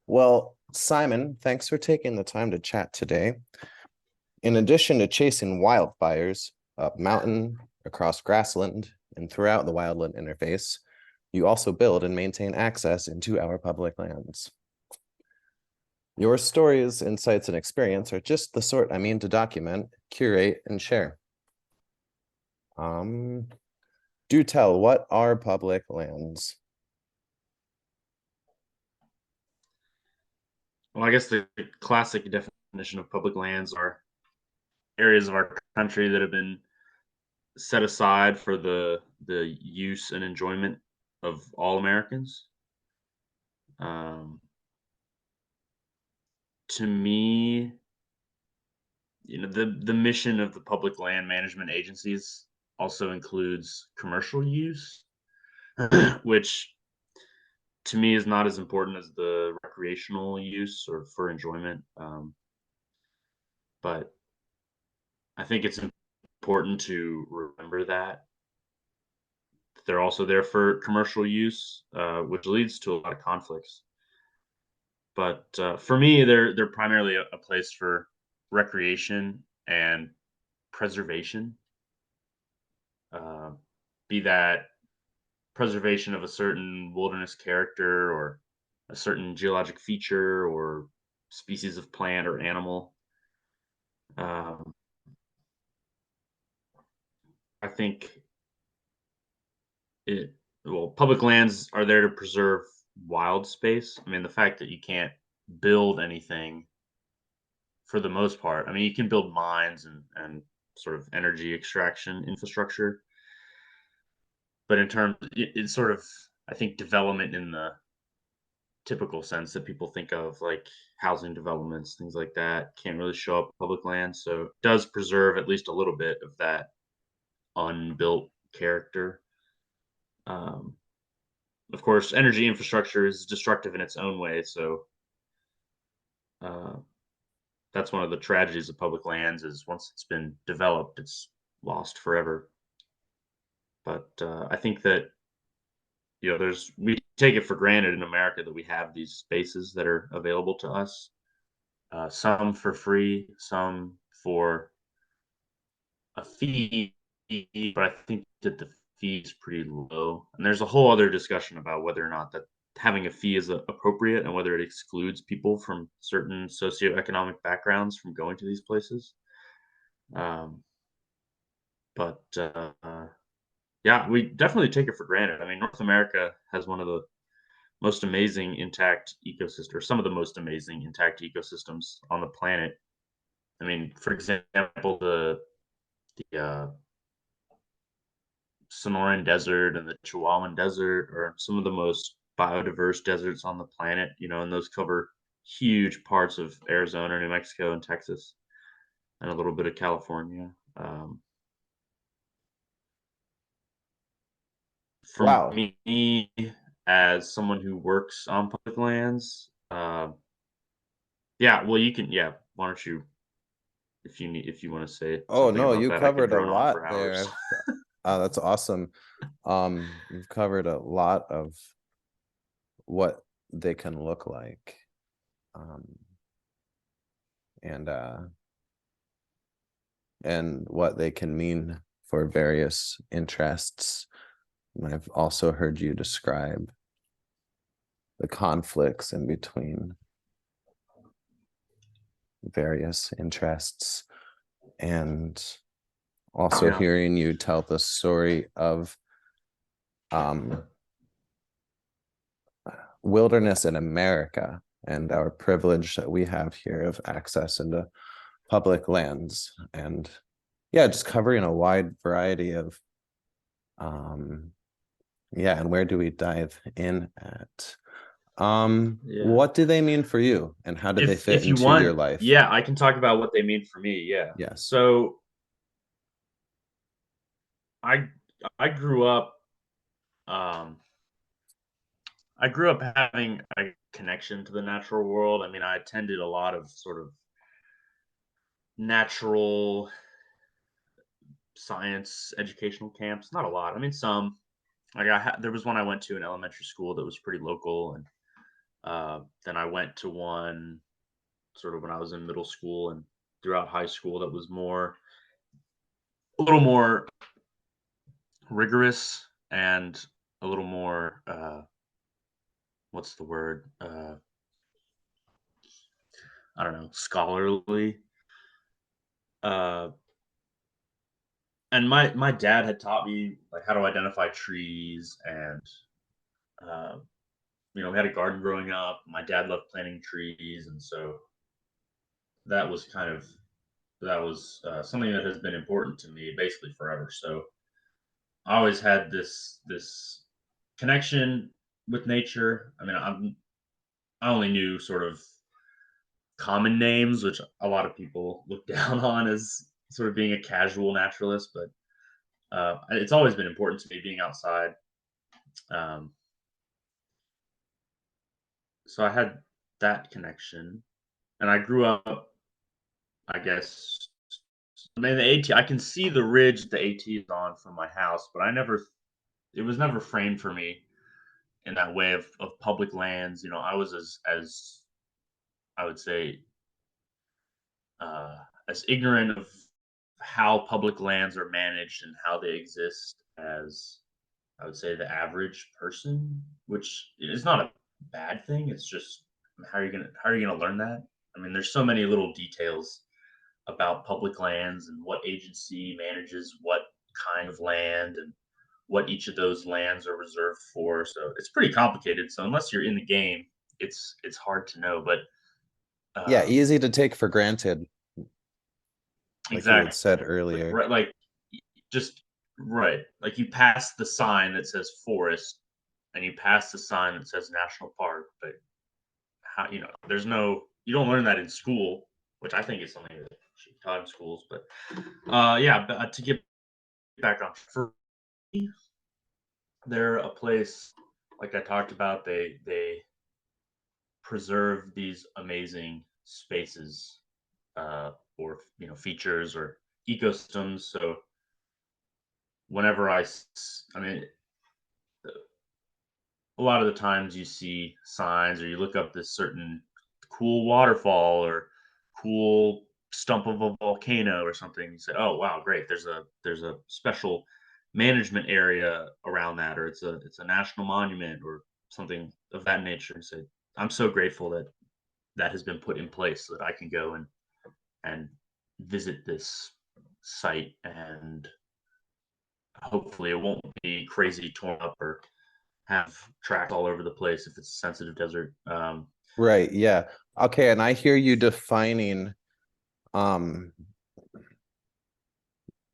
Well, Simon, thanks for taking the time to chat today. In addition to chasing wildfires up mountain, across grassland, and throughout the wildland interface, you also build and maintain access into our public lands. Your stories, insights, and experience are just the sort I mean to document, curate, and share. Um, do tell, what are public lands? Well, I guess the classic definition of public lands are areas of our country that have been set aside for the use and enjoyment of all Americans. Um, to me, the mission of the public land management agencies also includes commercial use, which to me is not as important as the recreational use or for enjoyment. But I think it's important to remember that they're also there for commercial use, which leads to a lot of conflicts. But for me, they're primarily a place for recreation and preservation. Uh, be that preservation of a certain wilderness character or a certain geologic feature or species of plant or animal. Um, I think it well, public lands are there to preserve wild space. I mean, the fact that you can't build anything for the most part. I mean, you can build mines and sort of energy extraction infrastructure, but in terms, it's sort of I think development in the typical sense that people think of, like housing developments, things like that, can't really show up public land. So it does preserve at least a little bit of that unbuilt character. Um, of course, energy infrastructure is destructive in its own way. So uh, that's one of the tragedies of public lands is once it's been developed, it's lost forever. But I think that there's we take it for granted in America that we have these spaces that are available to us. Some for free, some for a fee, but I think that the fee is pretty low. And there's a whole other discussion about whether or not that having a fee is appropriate and whether it excludes people from certain socioeconomic backgrounds from going to these places. Um, but yeah, we definitely take it for granted. I mean, North America has one of the most amazing intact ecosystem, or some of the most amazing intact ecosystems on the planet. I mean, for example, the Sonoran Desert and the Chihuahuan Desert are some of the most biodiverse deserts on the planet. And those cover huge parts of Arizona, New Mexico, and Texas, and a little bit of California. For Wow. me, as someone who works on public lands, yeah, well, you can, yeah. Why don't you, if you want to say Oh something no, about you that, I could covered a drone on lot for hours. there. That's awesome. You've covered a lot of what they can look like. Um, and and what they can mean for various interests. And I've also heard you describe the conflicts in between various interests, and also Yeah, hearing you tell the story of um, wilderness in America and our privilege that we have here of access into public lands. And yeah, just covering a wide variety of um, yeah, and where do we dive in at? yeah. What do they mean for you and how do they fit If you into your want, life? yeah, I can talk about what they mean for me. Yeah. Yes. So I I grew up um I grew up having a connection to the natural world. I mean, I attended a lot of sort of natural science educational camps. Not a lot. I mean, some. Like there was one I went to in elementary school that was pretty local, and Then I went to one sort of when I was in middle school and throughout high school that was a little more rigorous and a little more what's the word? I don't know, scholarly. Uh, and my dad had taught me like how to identify trees, and uh, we had a garden growing up. My dad loved planting trees, and so that was something that has been important to me basically forever. So I always had this connection with nature. I mean, I only knew sort of common names, which a lot of people look down on as sort of being a casual naturalist, but it's always been important to me being outside. Um, so I had that connection, and I grew up, I guess. I mean, the AT. I can see the ridge the AT is on from my house, but it was never framed for me in that way of public lands. I was as I would say as ignorant of how public lands are managed and how they exist as I would say the average person, which is not a bad thing. It's just how are you gonna learn that? I mean, there's so many little details about public lands and what agency manages what kind of land and what each of those lands are reserved for. So it's pretty complicated. So unless you're in the game, it's hard to know. But Yeah, um, easy to take for granted, like you had said exactly, earlier. right, like just right, like you pass the sign that says forest, and you pass the sign that says national park, but how there's no you don't learn that in school, which I think is something that should be taught in schools. But yeah, but to get back on for me, they're a place like I talked about. They preserve these amazing spaces or features or ecosystems. So whenever I mean, a lot of the times you see signs or you look up this certain cool waterfall or cool stump of a volcano or something. You say, "Oh wow, great! There's a special management area around that, or it's a national monument or something of that nature." And say, "I'm so grateful that that has been put in place so that I can go and visit this site, and hopefully it won't be crazy torn up or have tracks all over the place if it's a sensitive desert." Right, yeah. Okay, and I hear you defining um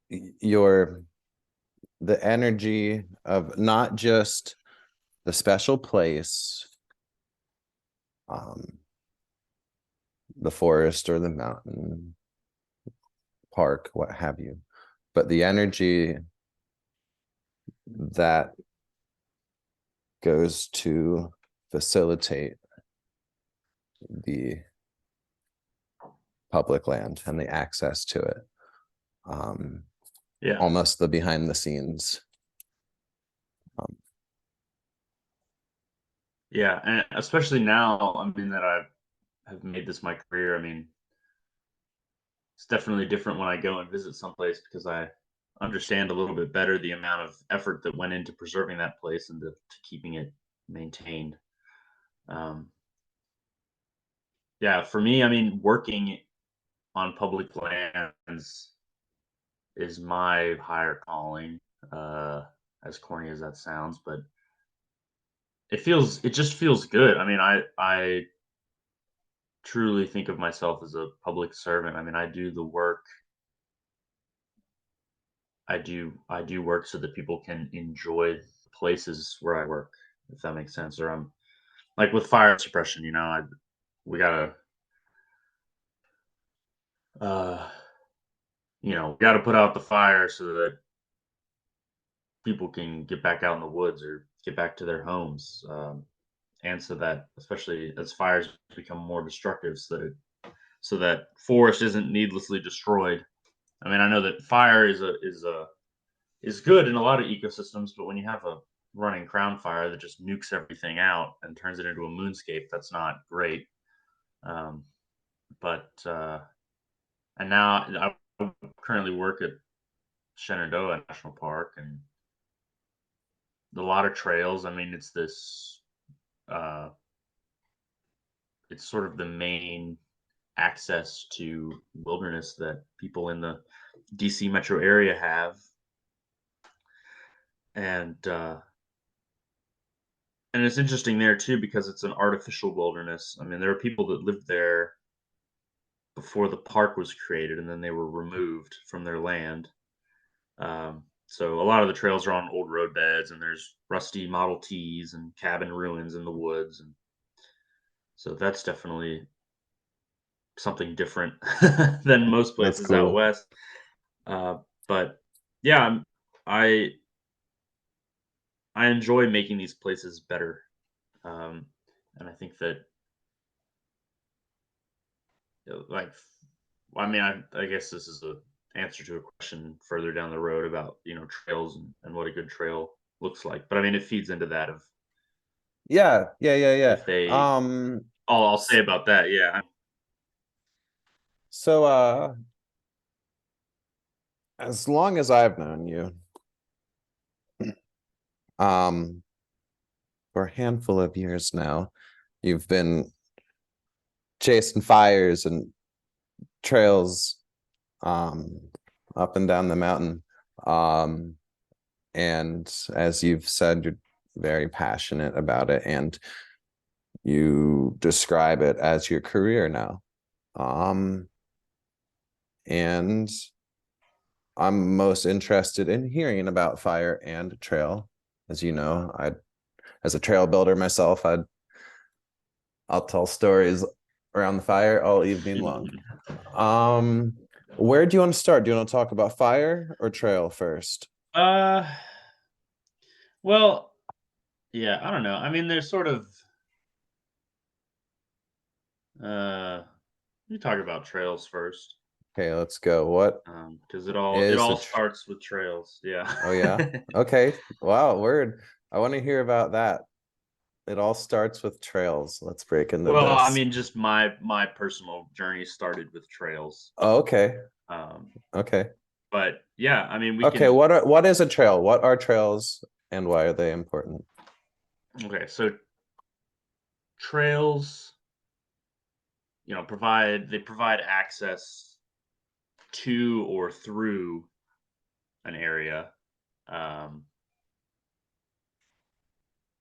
your the energy of not just the special place, um, the forest or the mountain park, what have you, but the energy that goes to facilitate the public land and the access to it. Um, Yeah, Almost the behind the scenes. Um, yeah, and especially now, I mean that I have made this my career. I mean, it's definitely different when I go and visit someplace because I understand a little bit better the amount of effort that went into preserving that place and to keeping it maintained. Um, yeah, for me, I mean, working on public lands is my higher calling. Uh, as corny as that sounds, but it just feels good. I mean, I truly think of myself as a public servant. I mean, I do the work. I do work so that people can enjoy the places where I work, if that makes sense. Or I'm like with fire suppression, we gotta uh gotta put out the fire so that people can get back out in the woods or get back to their homes. And so that especially as fires become more destructive, so that forest isn't needlessly destroyed. I mean, I know that fire is good in a lot of ecosystems, but running crown fire that just nukes everything out and turns it into a moonscape. That's not great. Um, but and now I currently work at Shenandoah National Park, and a lot of trails. I mean, uh, it's sort of the main access to wilderness that people in the DC metro area have, and and it's interesting there too because it's an artificial wilderness. I mean, there are people that lived there before the park was created, and then they were removed from their land. So a lot of the trails are on old road beds, and there's rusty Model Ts and cabin ruins in the woods, and so that's definitely something different than most That's places out cool. west. But yeah, I I enjoy making these places better, um, and I think that like I mean I guess this is the answer to a question further down the road about trails and what a good trail looks like. But I mean it feeds into that of Yeah, yeah, yeah, yeah. if they I'll say about that. Yeah. So as long as I've known you, um, for a handful of years now, you've been chasing fires and trails um up and down the mountain. Um, and as you've said, you're very passionate about it and you describe it as your career now. Um, and I'm most interested in hearing about fire and trail. As you know, as a trail builder myself, I'll tell stories around the fire all evening long. Um, where do you want to start? Do you want to talk about fire or trail first? uh well, yeah, I don't know. I mean there's sort of uh you talk about trails first. Okay, let's go. What Because it is all a tr starts with trails. Yeah. Oh yeah. Okay. Wow, word. I want to hear about that. It all starts with trails. Let's break into Well, I this. mean, just my personal journey started with trails. Oh, okay. Um, Okay. but yeah, I mean, we Okay, can. what is a trail? What are trails and why are they important? Okay, so trails, provide access to or through an area. Um,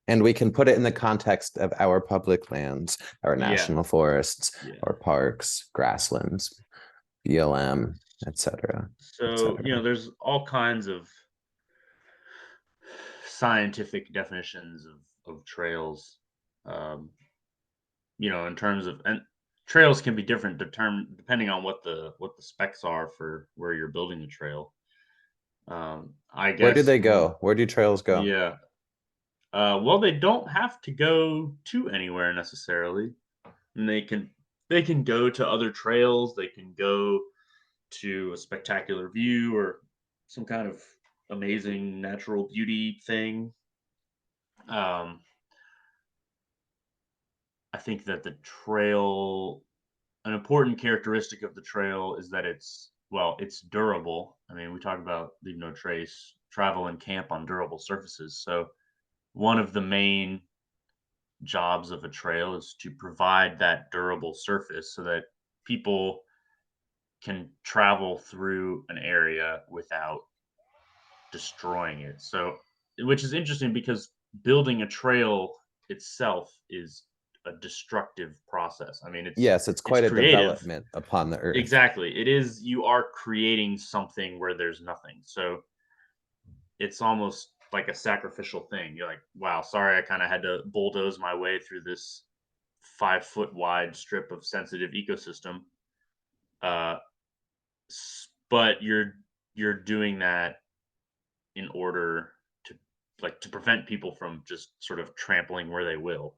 And we can put it in the context of our public lands, our yeah, national forests, yeah. our parks, grasslands, BLM, etc., So etc. there's all kinds of scientific definitions of trails. Um, in terms of and trails can be different depending on what the specs are for where you're building the trail. I Where do guess they go? Where do trails go? yeah. Well, they don't have to go to anywhere necessarily. And they can go to other trails. They can go to a spectacular view or some kind of amazing natural beauty thing. Um, I think that an important characteristic of the trail is that it's durable. I mean, we talk about leave no trace, travel and camp on durable surfaces. So one of the main jobs of a trail is to provide that durable surface so that people can travel through an area without destroying it. So, which is interesting because building a trail itself is a destructive process. I mean, Yes, it's it's quite a creative. development upon the earth. Exactly. It is you are creating something where there's nothing. So, it's almost like a sacrificial thing. You're like, "Wow, sorry I kind of had to bulldoze my way through this 5 foot wide strip of sensitive ecosystem." Uh, but you're doing that in order to prevent people from just sort of trampling where they will.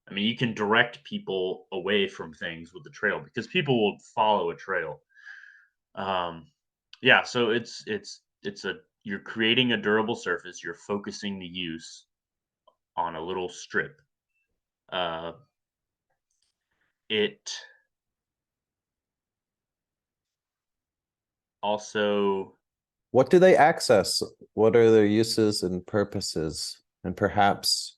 I mean, you can direct people away from things with the trail because people will follow a trail. Um, yeah, so it's a you're creating a durable surface. You're focusing the use. on a little strip. Uh, it also, What do they access? What are their uses and purposes? And perhaps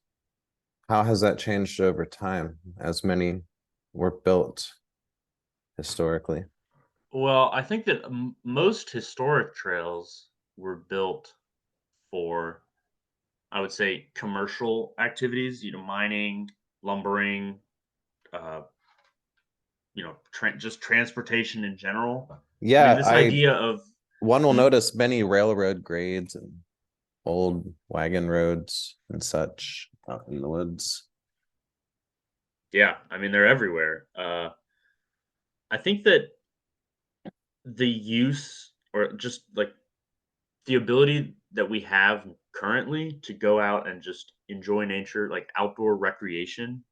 how has that changed over time as many were built historically? well, I think that most historic trails were built for, I would say, commercial activities, mining, lumbering, uh, just transportation in general. I mean, Yeah, this I idea of, one will hmm? notice many railroad grades and old wagon roads and such out in the woods. Yeah, I mean, they're everywhere. I think that the use, or just like the ability that we have currently to go out and just enjoy nature, like outdoor recreation,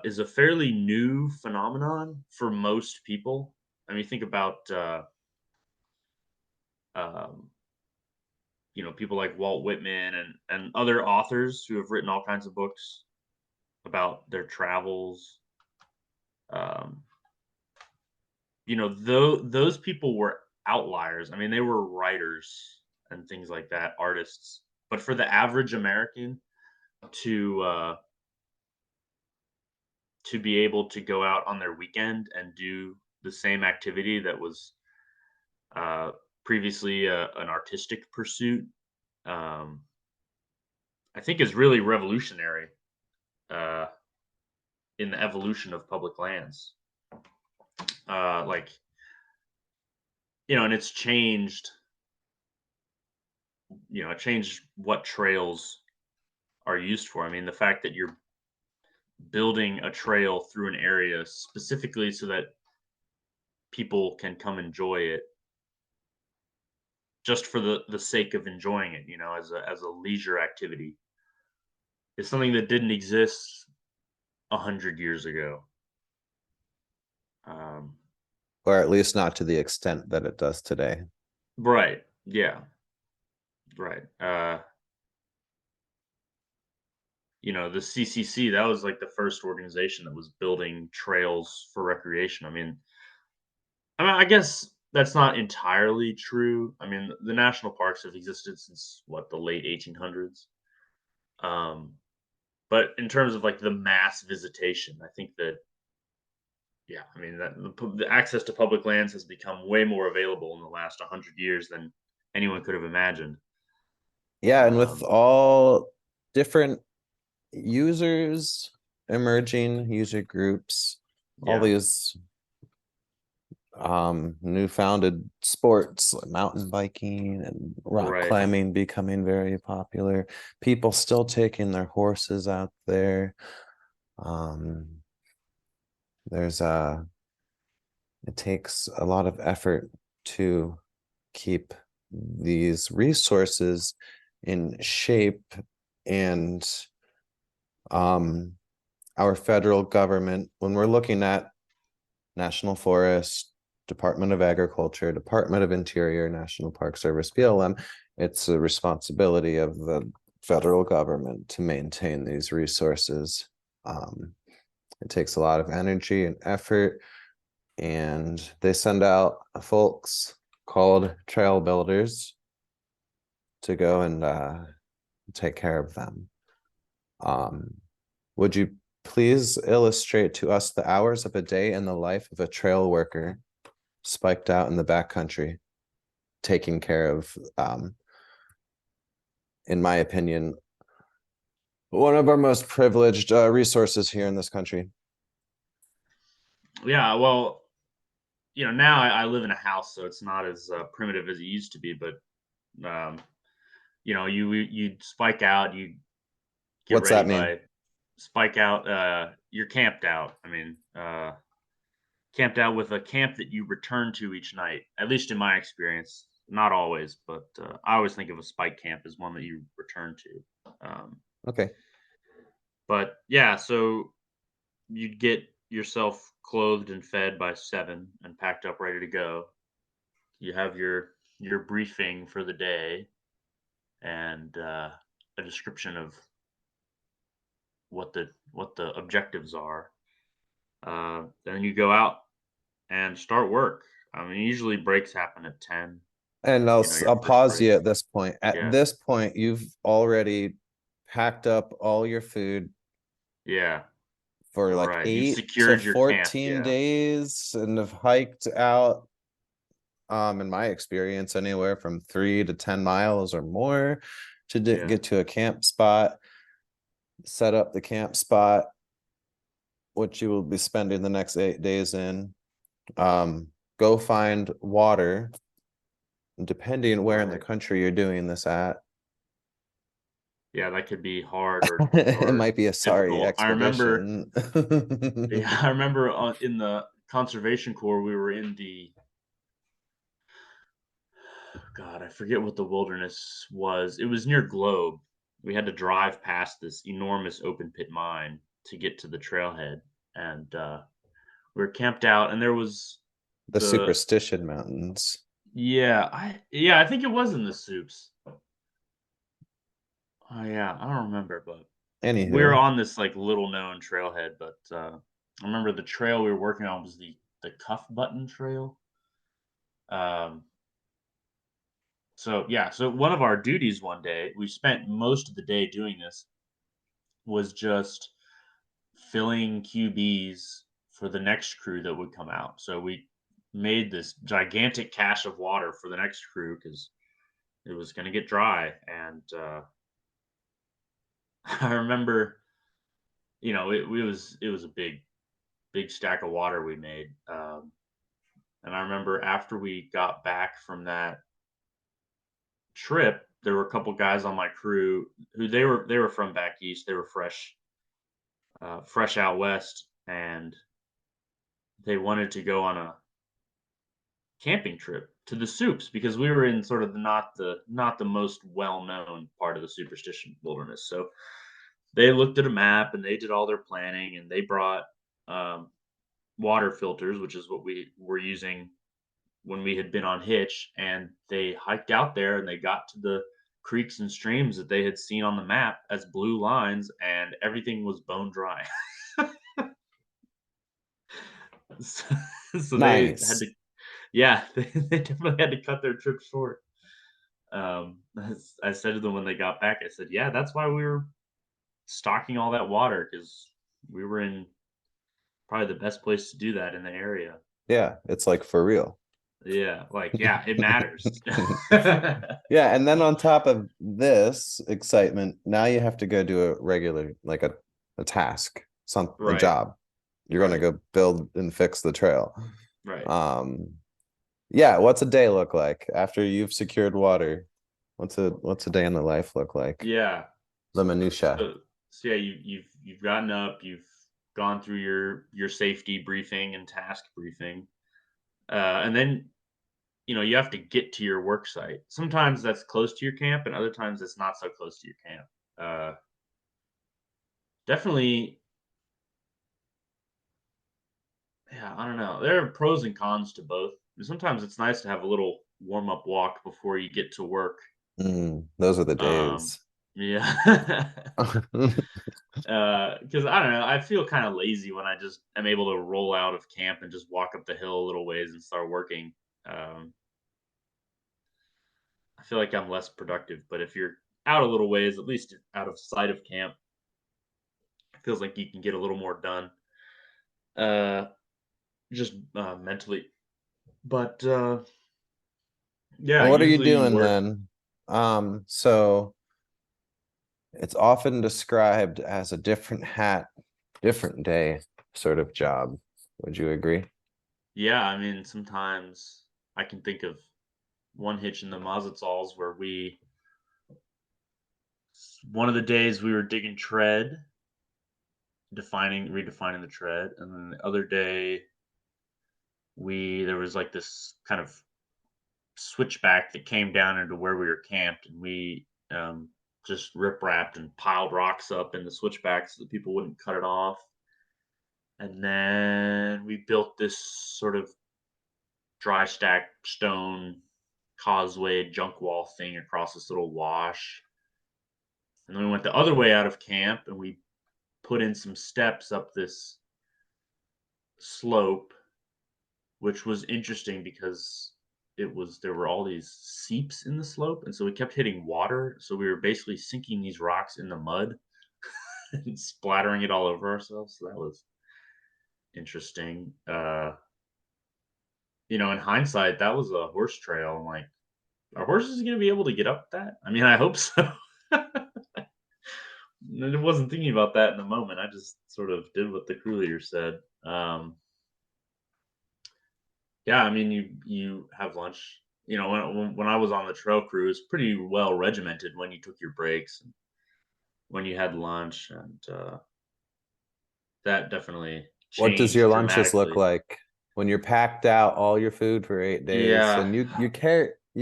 is a fairly new phenomenon for most people. I mean, think about um, people like Walt Whitman and other authors who have written all kinds of books about their travels. Um, though those people were outliers. I mean, they were writers and things like that, artists. But for the average American to uh, to be able to go out on their weekend and do the same activity that was uh, previously an artistic pursuit, um, I think is really revolutionary uh, in the evolution of public lands. Like, and it's changed. It changed what trails are used for. I mean, the fact that you're building a trail through an area specifically so that people can come enjoy it just for the sake of enjoying it, as a leisure activity, is something that didn't exist 100 years ago. Um, Or at least not to the extent that it does today. right. Yeah. Right. The CCC, that was like the first organization that was building trails for recreation. I guess that's not entirely true. I mean, the national parks have existed since what, the late 1800s. Um, but in terms of like the mass visitation, I think that, yeah, I mean that the access to public lands has become way more available in the last 100 years than anyone could have imagined. Yeah, and with Um, all different users, emerging user groups, all yeah, these new founded sports like mountain biking and rock right, climbing becoming very popular, people still taking their horses out there. um there's a it takes a lot of effort to keep these resources in shape, and um our federal government, when we're looking at National Forest, Department of Agriculture, Department of Interior, National Park Service, BLM, it's a responsibility of the federal government to maintain these resources. It takes a lot of energy and effort, and they send out folks called trail builders to go and take care of them. Um, would you please illustrate to us the hours of a day in the life of a trail worker spiked out in the backcountry, taking care of, in my opinion, one of our most privileged resources here in this country? yeah. Well, now I live in a house, so it's not as primitive as it used to be. But um, you spike out, you get What's ready that mean? by spike out. You're camped out. Camped out with a camp that you return to each night. At least in my experience, not always, but I always think of a spike camp as one that you return to. Okay. But yeah, so you'd get yourself clothed and fed by 7 and packed up, ready to go. You have your briefing for the day and a description of what the objectives are. Then you go out and start work. I mean, usually breaks happen at 10. And Your I'll first pause break. you at this point. At Yeah, this point, you've already packed up all your food yeah, for like right. You've 8 to secured your camp. 14 Yeah, days and have hiked out, in my experience, anywhere from 3 to 10 miles or more to yeah, get to a camp spot, set up the camp spot, which you will be spending the next 8 days in. Go find water, depending where in the right. country you're doing this at. Yeah, that could be hard or It or might be a sorry difficult. I remember. expedition. Yeah, I remember in the conservation corps, we were in the God, I forget what the wilderness was. It was near Globe. We had to drive past this enormous open pit mine to get to the trailhead, and we were camped out. And there was The the Superstition Mountains. yeah, I think it was in the soups. Oh yeah, I don't remember, but we were Anywho, on this like little known trailhead. But I remember the trail we were working on was the Cuff Button Trail. Um, so yeah, so one of our duties one day, we spent most of the day doing this, was just filling QBs for the next crew that would come out. So we made this gigantic cache of water for the next crew because it was going to get dry. And I remember, it was a big stack of water we made. And I remember after we got back from that trip, there were a couple guys on my crew who they were from back east. They were fresh out west, and they wanted to go on a camping trip to the soups because we were in sort of not the most well-known part of the superstition wilderness. So they looked at a map and they did all their planning, and they brought um, water filters, which is what we were using when we had been on hitch. And they hiked out there and they got to the creeks and streams that they had seen on the map as blue lines, and everything was bone dry. so, so they had nice. to, yeah, they definitely had to cut their trip short. As I said to them when they got back, I said, "Yeah, that's why we were stocking all that water, because we were in probably the best place to do that in the area." Yeah, it's like for real. Yeah, like, yeah, it matters. Yeah, and then on top of this excitement, now you have to go do a regular, like a task, a Right, job. You're gonna right, go build and fix the trail. right. Um, yeah, what's a day look like after you've secured water? What's a day in the life look like? Yeah. The minutia. So yeah, you've gotten up, you've gone through your safety briefing and task briefing, and then you have to get to your work site. Sometimes that's close to your camp, and other times it's not so close to your camp. Definitely, yeah. I don't know. There are pros and cons to both. And sometimes it's nice to have a little warm up walk before you get to work. Those are the Um, days. yeah. Because I don't know, I feel kind of lazy when I just am able to roll out of camp and just walk up the hill a little ways and start working. Um, I feel like I'm less productive, but if you're out a little ways, at least out of sight of camp, it feels like you can get a little more done, uh, just mentally. But yeah, And what are you usually you doing work. then? So it's often described as a different hat, different day sort of job. Would you agree? Yeah, I mean, sometimes I can think of one hitch in the Mazatzals where one of the days we were digging tread, redefining the tread, and then the other day there was like this kind of switchback that came down into where we were camped, and we just rip wrapped and piled rocks up in the switchback so that people wouldn't cut it off. And then we built this sort of dry stack stone causeway junk wall thing across this little wash. And then we went the other way out of camp and we put in some steps up this slope, which was interesting because there were all these seeps in the slope, and so we kept hitting water. So we were basically sinking these rocks in the mud and splattering it all over ourselves. So that was interesting. In hindsight, that was a horse trail. I'm like, are horses going to be able to get up that? I mean, I hope so. I wasn't thinking about that in the moment. I just sort of did what the crew leader said. Yeah, I mean, you have lunch. When I was on the trail crew, it was pretty well regimented when you took your breaks and when you had lunch, and that definitely What does your changed lunches look dramatically. like when you're packed out all your food for 8 days Yeah, and you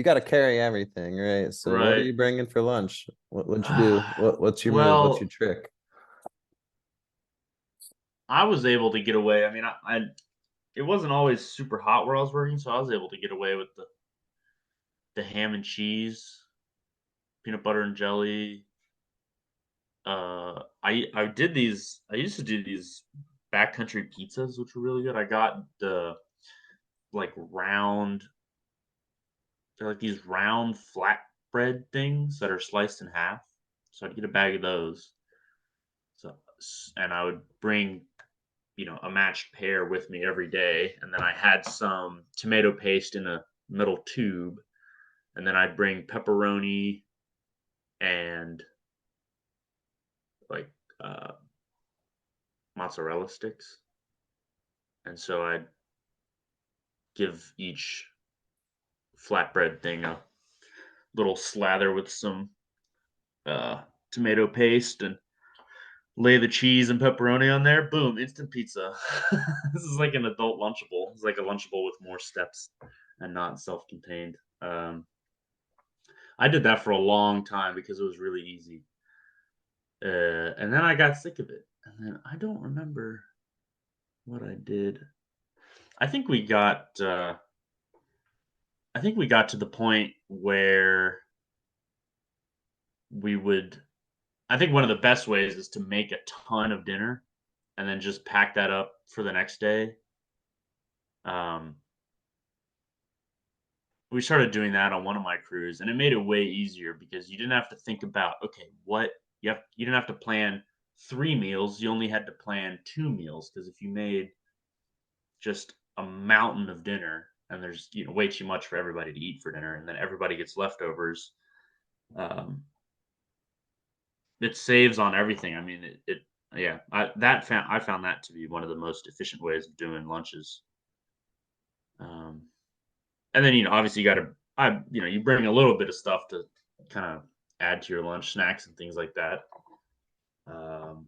got to carry everything, right? So what are right. you bringing for lunch? What'd you do? What's your move? What's your Well, trick? I was able to get away. I mean, I it wasn't always super hot where I was working, so I was able to get away with the ham and cheese, peanut butter and jelly. I did these. I used to do these backcountry pizzas, which were really good. I got the like round. They're like these round flatbread things that are sliced in half. So I'd get a bag of those. And I would bring a matched pair with me every day, and then I had some tomato paste in a metal tube, and then I'd bring pepperoni and like uh, mozzarella sticks, and so I'd give each flatbread thing a little slather with some uh, tomato paste and lay the cheese and pepperoni on there. Boom, instant pizza. This is like an adult lunchable. It's like a lunchable with more steps and not self-contained. I did that for a long time because it was really easy. And then I got sick of it. And then I don't remember what I did. I think we got to the point where we would I think one of the best ways is to make a ton of dinner and then just pack that up for the next day. Um, we started doing that on one of my crews, and it made it way easier because you didn't have to think about, okay, what you didn't have to plan 3 meals. You only had to plan 2 meals, because if you made just a mountain of dinner and there's way too much for everybody to eat for dinner, and then everybody gets leftovers, um, it saves on everything. I mean, it yeah, I found that to be one of the most efficient ways of doing lunches. Um, and then obviously you bring a little bit of stuff to kind of add to your lunch, snacks and things like that. Um,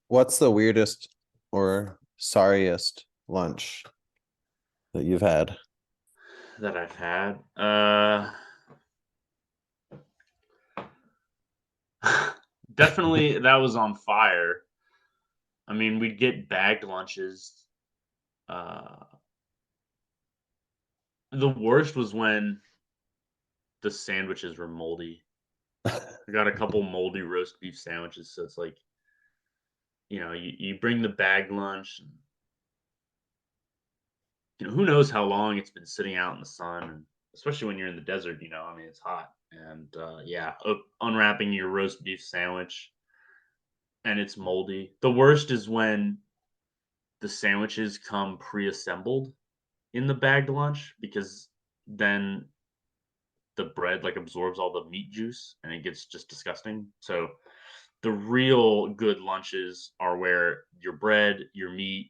What's the weirdest or sorriest lunch that you've had? that I've had. Definitely that was on fire. I mean, we'd get bagged lunches. Uh, the worst was when the sandwiches were moldy. I got a couple moldy roast beef sandwiches, so it's like, you bring the bag lunch, and, who knows how long it's been sitting out in the sun, and especially when you're in the desert, I mean, it's hot. And yeah, unwrapping your roast beef sandwich and it's moldy. The worst is when the sandwiches come pre-assembled in the bagged lunch, because then the bread like absorbs all the meat juice and it gets just disgusting. So the real good lunches are where your bread, your meat,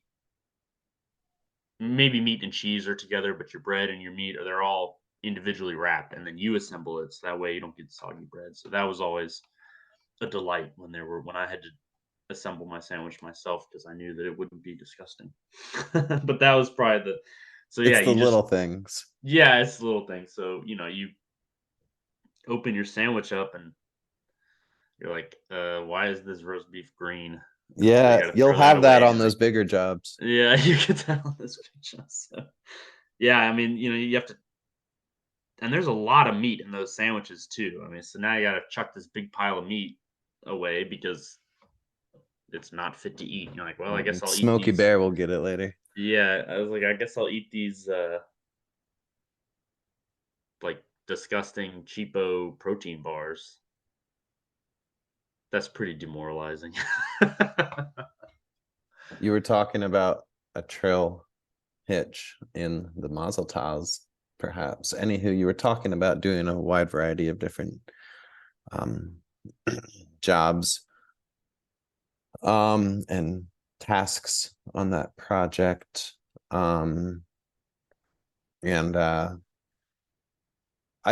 maybe meat and cheese are together, but your bread and your meat are they're all individually wrapped, and then you assemble it so that way you don't get soggy bread. So that was always a delight when I had to assemble my sandwich myself, because I knew that it wouldn't be disgusting. But that was probably the so yeah, It's the you just little things. yeah, it's a little thing. So, you open your sandwich up and you're like, why is this roast beef green? And so you Yeah, got to you'll throw that have that away, on and those bigger jobs. yeah, you get that on this picture. So yeah, I mean, you have to, and there's a lot of meat in those sandwiches too. I mean, so now you got to chuck this big pile of meat away because it's not fit to eat. You're like, well, I guess I'll eat Smokey these. Bear will get it later. Yeah, I was like, I guess I'll eat these like disgusting cheapo protein bars. That's pretty demoralizing. You were talking about a trail hitch in the Mazel Taz, perhaps. Anywho, you were talking about doing a wide variety of different um, jobs and tasks on that project. And I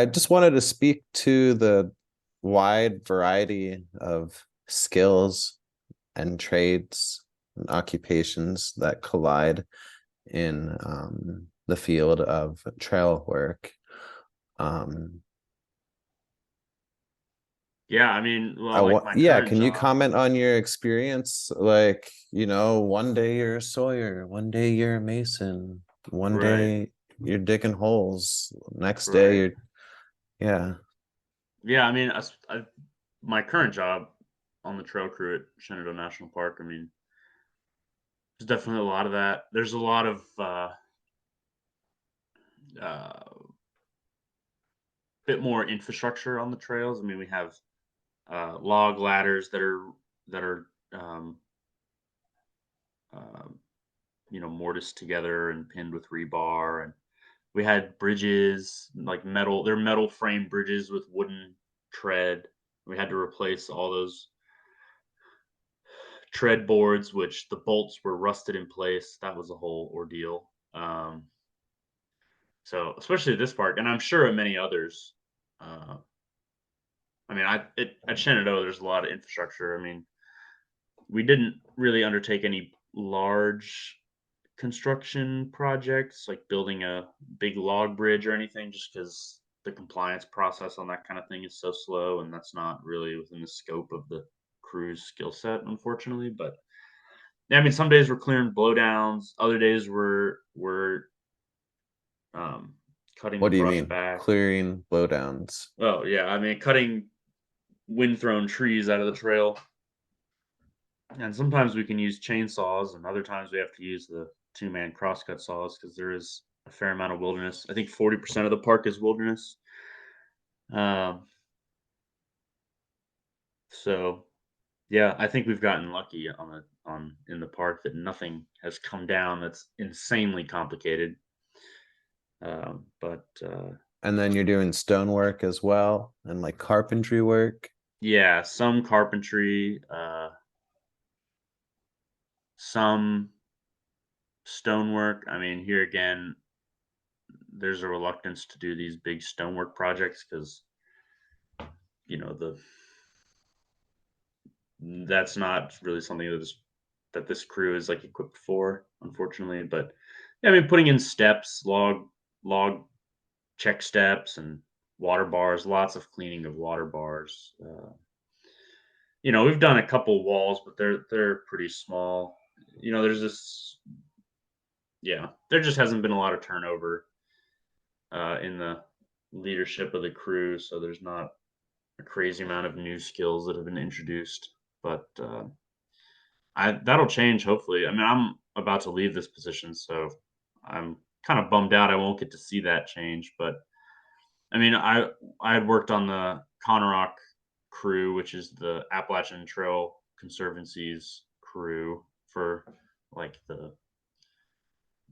just wanted to speak to the wide variety of skills and trades and occupations that collide in the field of trail work. Um, Yeah, I mean, well, like my yeah, current can you job, comment on your experience? Like, one day you're a sawyer, one day you're a mason, one right, day you're digging holes, next day right. yeah. Yeah, I mean, my current job on the trail crew at Shenandoah National Park, I mean, there's definitely a lot of that. There's a lot of uh, bit more infrastructure on the trails. I mean, we have log ladders that are um, uh, mortised together and pinned with rebar, and we had bridges like metal. They're metal frame bridges with wooden tread. We had to replace all those tread boards, which the bolts were rusted in place. That was a whole ordeal. So especially at this park, and I'm sure at many others. Uh, I mean, at Shenandoah, there's a lot of infrastructure. I mean, we didn't really undertake any large construction projects like building a big log bridge or anything, just because the compliance process on that kind of thing is so slow, and that's not really within the scope of the crew's skill set, unfortunately. But yeah, I mean, some days we're clearing blowdowns, other days we're um, cutting the What do you brush mean? back. Clearing blowdowns. Oh yeah, I mean, cutting wind thrown trees out of the trail. And sometimes we can use chainsaws, and other times we have to use the two-man crosscut saws because there is a fair amount of wilderness. I think 40% of the park is wilderness. Um, so yeah, I think we've gotten lucky on in the park that nothing has come down that's insanely complicated. But And then you're doing stonework as well and like carpentry work. yeah, some carpentry, some stonework. I mean, here again, there's a reluctance to do these big stonework projects because the that's not really something that this crew is like equipped for, unfortunately. But yeah, I mean, putting in steps, log check steps, and water bars, lots of cleaning of water bars. We've done a couple walls, but they're pretty small. There's this, yeah, there just hasn't been a lot of turnover in the leadership of the crew, so there's not a crazy amount of new skills that have been introduced. But I that'll change hopefully. I mean, I'm about to leave this position, so I'm kind of bummed out I won't get to see that change. But I mean, I had worked on the Conorock crew, which is the Appalachian Trail Conservancy's crew for like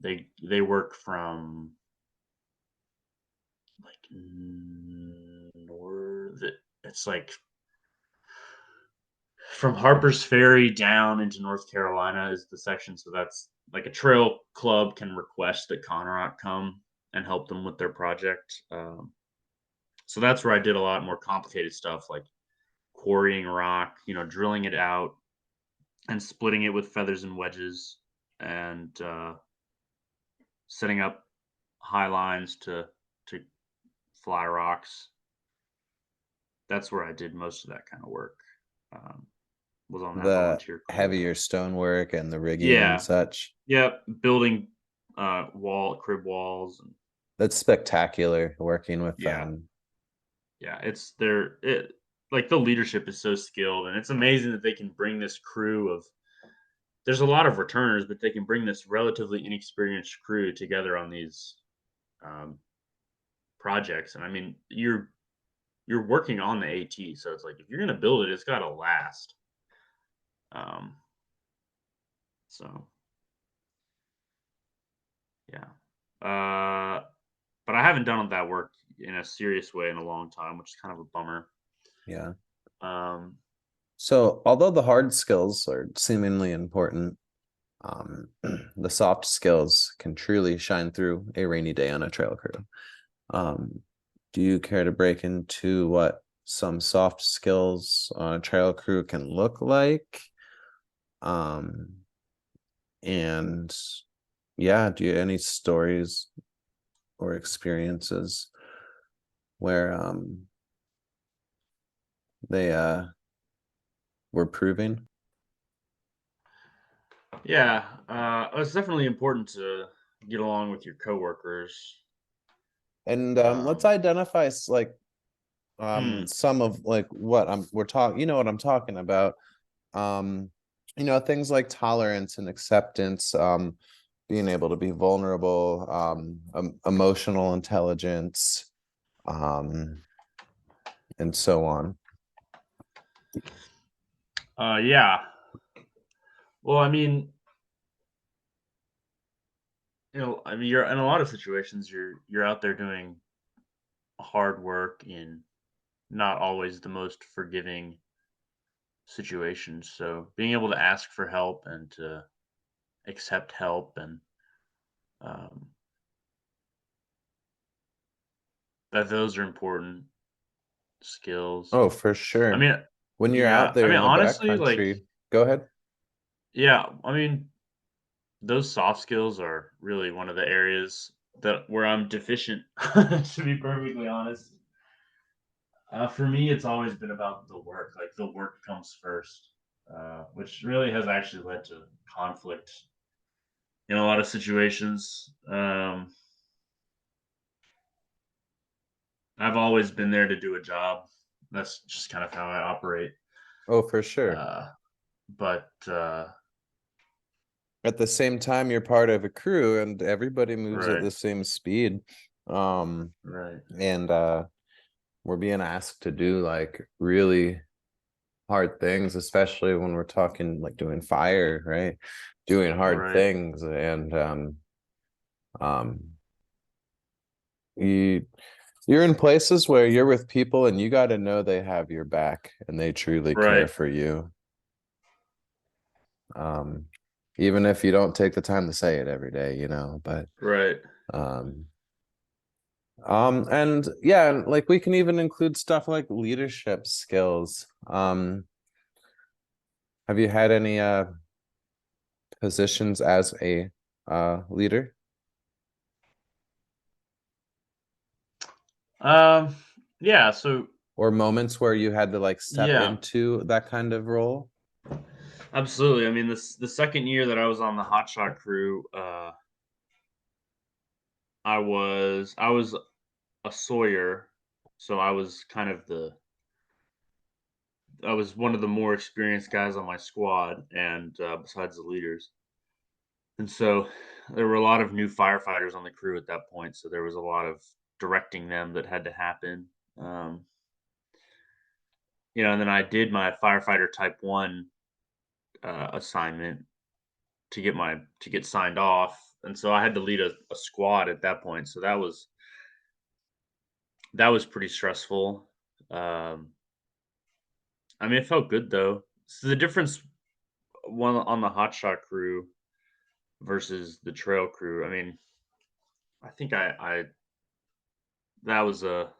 they work from like north. It's like from Harper's Ferry down into North Carolina is the section. So that's like a trail club can request that Conrock come and help them with their project. So that's where I did a lot more complicated stuff like quarrying rock, drilling it out and splitting it with feathers and wedges, and setting up high lines to fly rocks. That's where I did most of that kind of work. Um, was on that The volunteer crew. heavier stonework and the rigging and Yeah, such. yep, building, crib walls, and That's spectacular working with yeah, yeah, like, the leadership is so skilled, and it's amazing that they can bring this crew of there's a lot of returners, but they can bring this relatively inexperienced crew together on these um, projects. And I mean, you're working on the AT, so it's like if you're gonna build it, it's got to last. Um, so yeah, but I haven't done that work in a serious way in a long time, which is kind of a bummer. Yeah. Um, So, although the hard skills are seemingly important, the soft skills can truly shine through a rainy day on a trail crew. Um, do you care to break into what some soft skills on a trail crew can look like? Um, and yeah, do you have any stories or experiences where they were proving? yeah, it's definitely important to get along with your coworkers. And let's Um, identify like hmm, some of like what we're talking, you know what I'm talking about. Um, things like tolerance and acceptance, being able to be vulnerable, emotional intelligence, um, and so on. yeah. Well, I mean, I mean, you're in a lot of situations, you're out there doing hard work in not always the most forgiving situations. So being able to ask for help and to accept help and um, that those are important skills. Oh, for I sure. mean, When you're out yeah. I there mean, in the honestly, like, backcountry, go ahead. yeah. I mean, those soft skills are really one of the areas that where I'm deficient. To be perfectly honest, for me, it's always been about the work. Like the work comes first, which really has actually led to conflict in a lot of situations. I've always been there to do a job. That's just kind of how I operate. Oh, for sure. Uh, but At the same time, you're part of a crew and everybody moves at right, the same speed. Um, right, and we're being asked to do like really hard things, especially when we're talking like doing fire, right? Doing hard right, things. And um you you're in places where you're with people and you got to know they have your back and they truly care right, for you. Um Even if you don't take the time to say it every day, but right. um and yeah, like we can even include stuff like leadership skills. Have you had any positions as a leader Um, yeah. So or moments where you had to like step yeah, into that kind of role? absolutely. I mean, this the second year that I was on the hotshot crew, I was a sawyer, so I was one of the more experienced guys on my squad, and besides the leaders, and so there were a lot of new firefighters on the crew at that point. So there was a lot of directing them that had to happen. Um, and then I did my firefighter type one assignment to get signed off, and so I had to lead a squad at that point. So that was pretty stressful. Um, I mean, it felt good though. So the difference one on the hotshot crew versus the trail crew. I mean, I think I that was a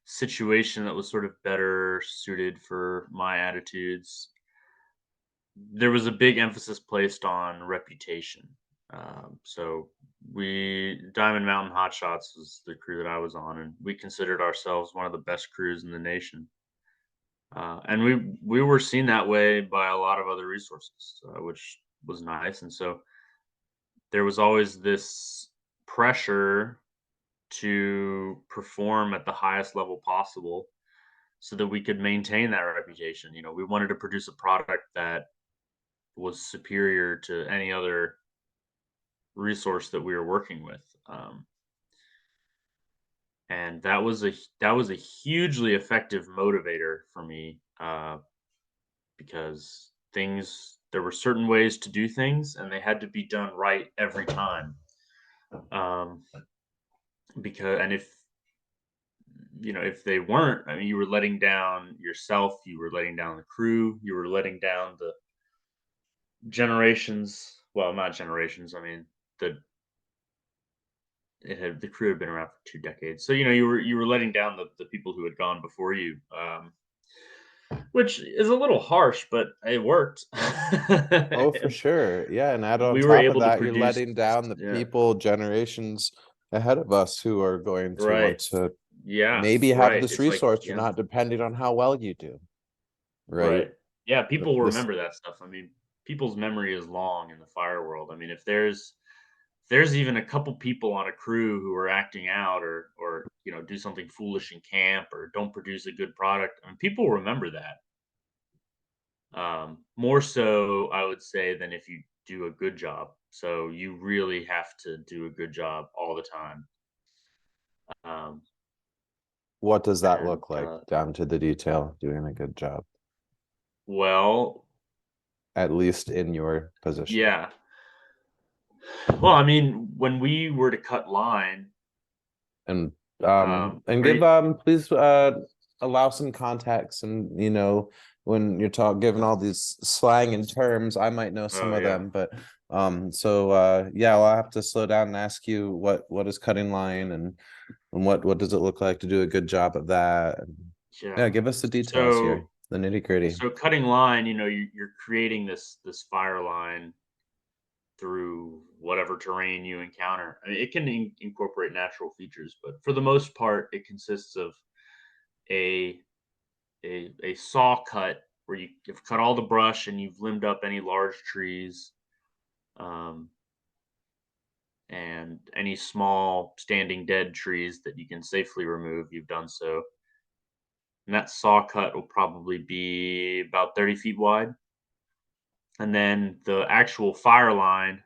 situation that was sort of better suited for my attitudes. There was a big emphasis placed on reputation. So we Diamond Mountain Hotshots was the crew that I was on, and we considered ourselves one of the best crews in the nation. And we were seen that way by a lot of other resources, which was nice. And so there was always this pressure to perform at the highest level possible so that we could maintain that reputation. We wanted to produce a product that was superior to any other resource that we were working with. And that was a hugely effective motivator for me, because things there were certain ways to do things, and they had to be done right every time. Um, because and if they weren't, I mean, you were letting down yourself, you were letting down the crew, you were letting down the generations. Well, not generations. I mean, the the crew had been around for 2 decades, so you were letting down the people who had gone before you. Which is a little harsh, but it worked. Oh, for And sure. Yeah, and add on we were top of able to that, you're produce. letting down the Yeah, people generations ahead of us who are going to want right. to Yeah, maybe have right. this It's like, resource or yeah, not, depending on how well you do, right? right. Yeah, people will This remember that stuff. I mean, people's memory is long in the fire world. I mean, if there's even a couple people on a crew who are acting out, or do something foolish in camp, or don't produce a good product, I mean, people remember that. More so, I would say, than if you do a good job. So you really have to do a good job all the time. Um, What does that and look like down to the detail, doing a good job, well, at least in your position? yeah. Well, I mean, when we were to cut line, And are give you? please allow some context, and when you're giving all these slang and terms, I might know some Oh of yeah, them, but yeah, I'll have to slow down and ask you what is cutting line, and what does it look like to do a good job of that, and yeah, yeah. give us the details here, So the nitty-gritty. so cutting line, you're creating this fire line through whatever terrain you encounter. I mean, it can incorporate natural features, but for the most part, it consists of a a saw cut where you've cut all the brush and you've limbed up any large trees, um, and any small standing dead trees that you can safely remove. You've done so, and that saw cut will probably be about 30 feet wide, and then the actual fire line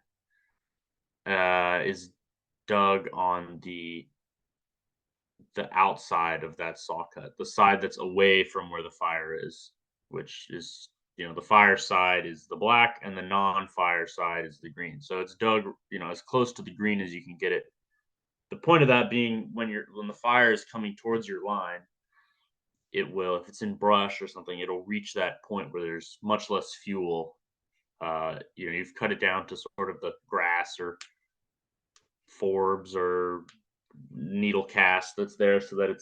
is dug on the outside of that saw cut, the side that's away from where the fire is, which is, the fire side is the black and the non-fire side is the green. So it's dug, as close to the green as you can get it. The point of that being, when the fire is coming towards your line, it will, if it's in brush or something, it'll reach that point where there's much less fuel. You've cut it down to sort of the grass or forbs or needle cast that's there, so that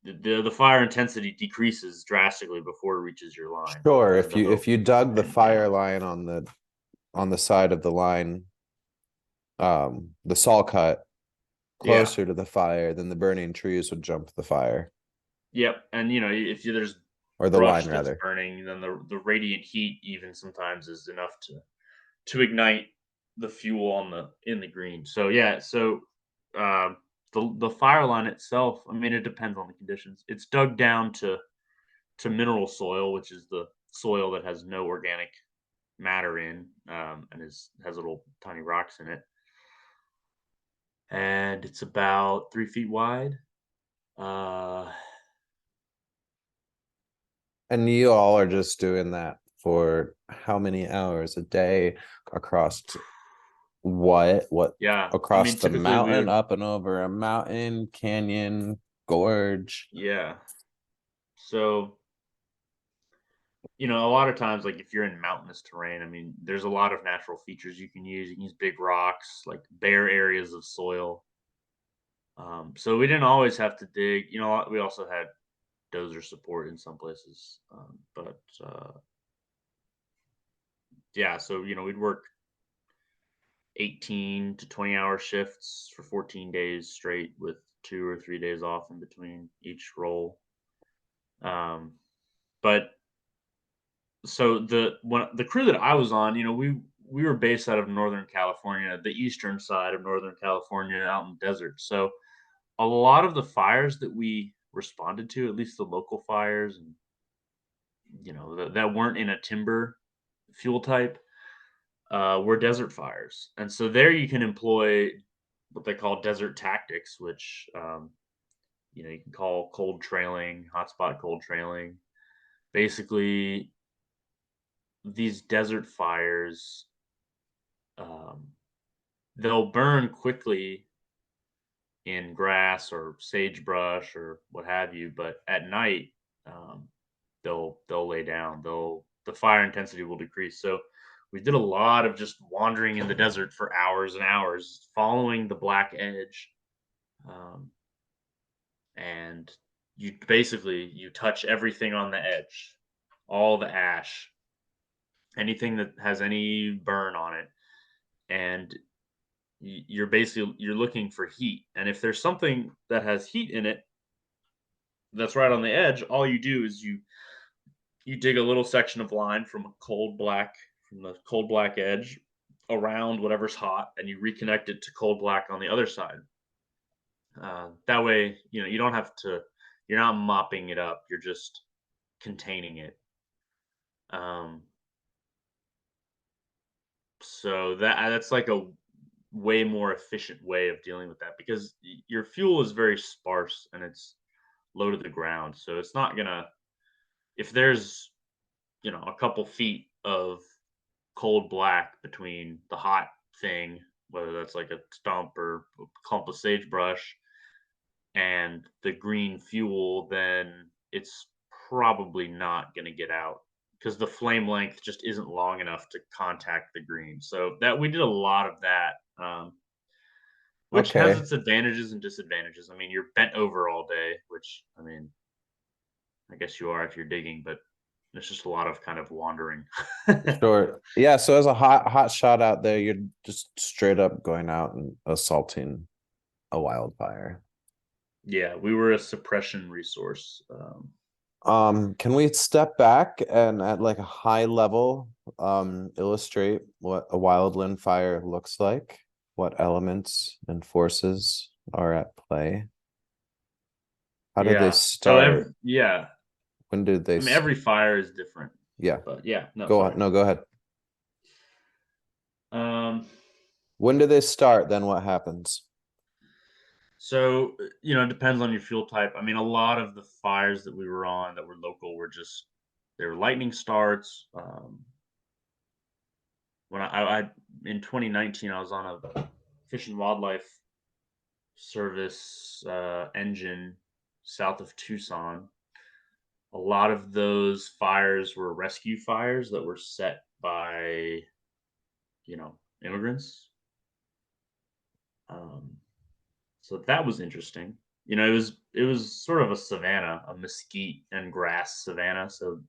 the fire intensity decreases drastically before it reaches your line. Sure, And the if hope, you dug the and yeah, fire line on the side of the line, the saw cut yeah, closer to the fire, then the burning trees would jump the fire, yep. And if there's or the line brush that's rather. burning, then the radiant heat even sometimes is enough to ignite the fuel in the green. So yeah, so uh, the fire line itself, I mean, it depends on the conditions. It's dug down to mineral soil, which is the soil that has no organic matter in, and has little tiny rocks in it. And it's about 3 feet wide. Uh, And you all are just doing that for how many hours a day across what yeah, I across mean, the typically we mountain, would, up and over a mountain, canyon, gorge? yeah. So a lot of times, like if you're in mountainous terrain, I mean, there's a lot of natural features you can use. You can use big rocks, like bare areas of soil. So we didn't always have to dig. We also had dozer support in some places, but yeah. So we'd work 18 to 20-hour shifts for 14 days straight, with 2 or 3 days off in between each roll. Um, but so the crew that I was on, we were based out of Northern California, the eastern side of Northern California, out in the desert. So a lot of the fires that we responded to, at least the local fires, and that weren't in a timber fuel type, were desert fires, and so there you can employ what they call desert tactics, which you can call cold trailing, hotspot cold trailing. Basically, these desert fires, um, they'll burn quickly in grass or sagebrush or what have you, but at night, um, they'll lay down. The fire intensity will decrease. So we did a lot of just wandering in the desert for hours and hours, following the black edge, um, and you touch everything on the edge, all the ash, anything that has any burn on it, and you're looking for heat. And if there's something that has heat in it that's right on the edge, all you do is you dig a little section of line from the cold black edge around whatever's hot, and you reconnect it to cold black on the other side. That way, you don't have to. You're not mopping it up. You're just containing it. Um, so that's like a way more efficient way of dealing with that, because your fuel is very sparse and it's low to the ground. So it's not gonna if there's a couple feet of cold black between the hot thing, whether that's like a stump or a clump of sagebrush, and the green fuel, then it's probably not going to get out because the flame length just isn't long enough to contact the green. So that we did a lot of that, which has Okay, its advantages and disadvantages. I mean, you're bent over all day, which I guess you are if you're digging, but it's just a lot of kind of wandering. sure. Yeah, so as a hot shot out there, you're just straight up going out and assaulting a wildfire. Yeah, we were a suppression resource. Can we step back and at like a high level, illustrate what a wildland fire looks like? What elements and forces are at play? How did they Yeah. So start? When did they every fire is different, Yeah, but yeah, no, go on. sorry. No, go ahead. Um, When do they start? Then what happens? so it depends on your fuel type. I mean, a lot of the fires that we were on that were local were just they were lightning starts. When I in 2019, I was on a Fish and Wildlife Service engine south of Tucson. A lot of those fires were rescue fires that were set by immigrants. Um, so that was interesting. It was sort of a savanna, a mesquite and grass savanna. So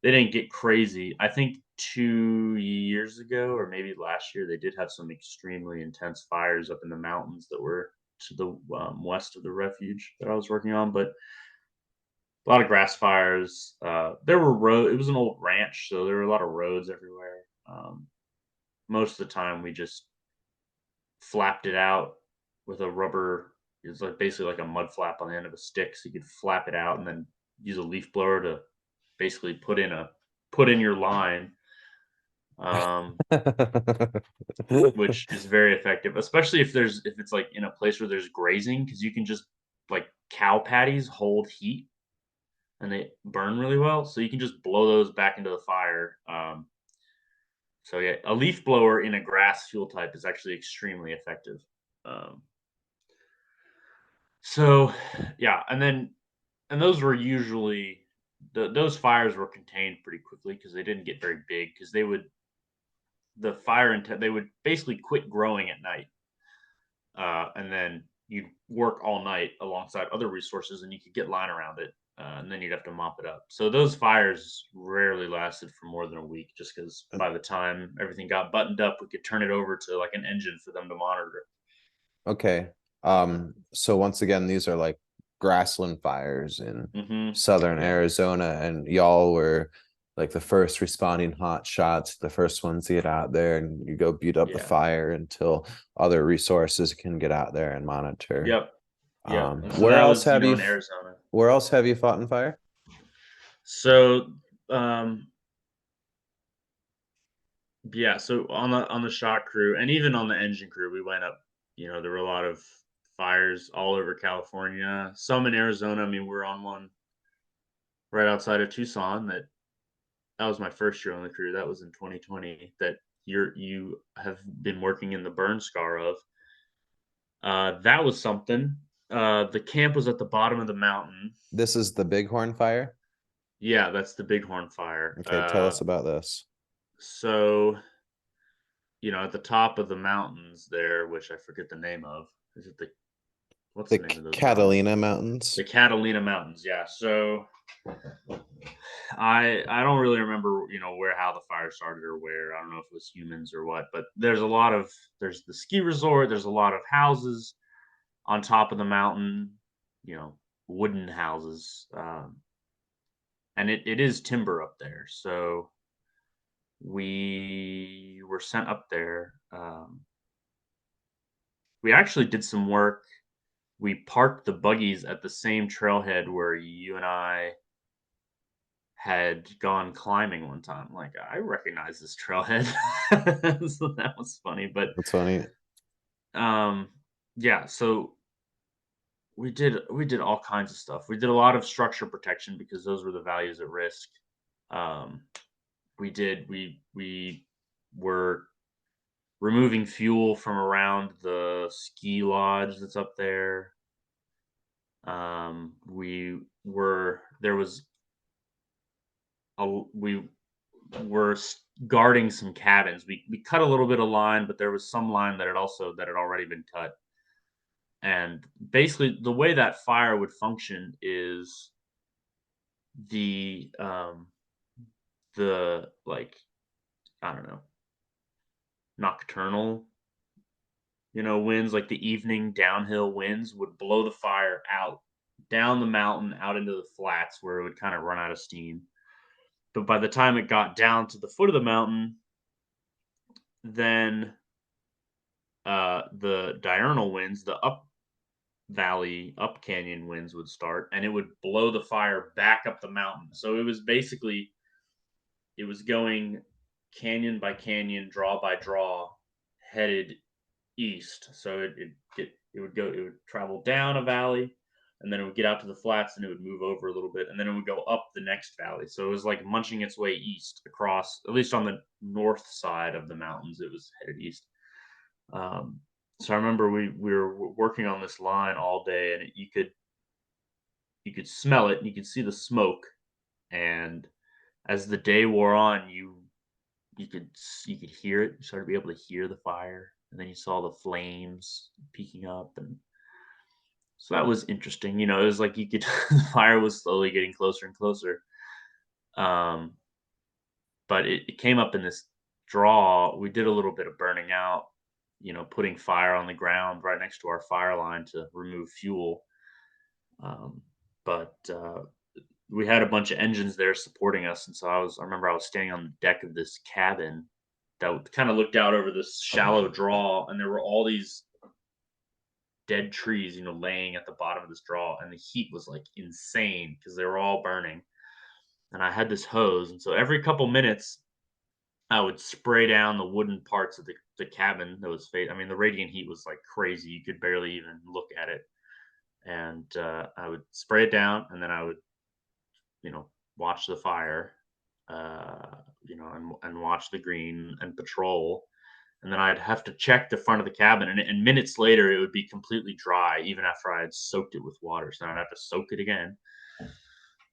they didn't get crazy. I think 2 years ago, or maybe last year, they did have some extremely intense fires up in the mountains that were to the west of the refuge that I was working on. But a lot of grass fires. There were road. It was an old ranch, so there were a lot of roads everywhere. Most of the time, we just flapped it out with a rubber. It's like basically like a mud flap on the end of a stick, so you could flap it out and then use a leaf blower to basically put in your line, um, which is very effective, especially if it's like in a place where there's grazing, because you can just like cow patties hold heat and they burn really well, so you can just blow those back into the fire. So yeah, a leaf blower in a grass fuel type is actually extremely effective. Um, so yeah, and those were usually those fires were contained pretty quickly because they didn't get very big, because they would basically quit growing at night, and then you'd work all night alongside other resources, and you could get line around it, and then you'd have to mop it up. So those fires rarely lasted for more than a week, just because by the time everything got buttoned up, we could turn it over to like an engine for them to monitor. Okay. So once again, these are like grassland fires in southern Yeah, Arizona, and y'all were like the first responding hot shots, the first ones to get out there, and you go beat up the yeah, fire until other resources can get out there and monitor. yep, yep. And so Where that else was have you in Arizona. where else have you fought in fire? So um, Yeah, so on the shot crew and even on the engine crew, we went up, there were a lot of fires all over California, some in Arizona. I mean, we're on one right outside of Tucson that was my first year on the crew. That was in 2020 that you have been working in the burn scar of. That was something. The camp was at the bottom of the mountain. This is the Bighorn fire. Yeah, that's the Bighorn fire. Okay, tell us about this. So at the top of the mountains there, which I forget the name of. Is it what's The the name of those mountains? Catalina The Mountains. Catalina Mountains. Yeah. So I don't really remember, where how the fire started or where. I don't know if it was humans or what, but there's the ski resort, there's a lot of houses on top of the mountain, you know, wooden houses. And it is timber up there. So we were sent up there. We actually did some work. We parked the buggies at the same trailhead where you and I had gone climbing one time. Like, I recognize this trailhead. So that was funny. But That's funny. um yeah, so we did all kinds of stuff. We did a lot of structure protection because those were the values at risk. Um we were removing fuel from around the ski lodge that's up there. We were there was we were guarding some cabins. We cut a little bit of line, but there was some line that had already been cut. And basically, the way that fire would function is the like, I don't know, nocturnal winds, like the evening downhill winds would blow the fire out down the mountain out into the flats where it would kind of run out of steam. But by the time it got down to the foot of the mountain, then the diurnal winds, the up valley, up canyon winds would start, and it would blow the fire back up the mountain. So it was going canyon by canyon, draw by draw, headed east. So it would travel down a valley, and then it would get out to the flats, and it would move over a little bit, and then it would go up the next valley. So it was like munching its way east across, at least on the north side of the mountains. It was headed east. Um, so I remember we were working on this line all day, and you could smell it, and you could see the smoke. And as the day wore on, you could hear it. You started to be able to hear the fire, and then you saw the flames peeking up, and so that was interesting. It was like you could the fire was slowly getting closer and closer. Um, but it came up in this draw. We did a little bit of burning out, putting fire on the ground right next to our fire line to remove fuel. Um, but we had a bunch of engines there supporting us, and so I remember I was standing on the deck of this cabin that kind of looked out over this shallow draw, and there were all these dead trees, laying at the bottom of this draw, and the heat was like insane because they were all burning. And I had this hose, and so every couple minutes I would spray down the wooden parts of the cabin that was I mean, the radiant heat was like crazy. You could barely even look at it. And I would spray it down, and then I would, watch the fire, and watch the green and patrol. And then I'd have to check the front of the cabin, and minutes later it would be completely dry, even after I had soaked it with water. So I'd have to soak it again.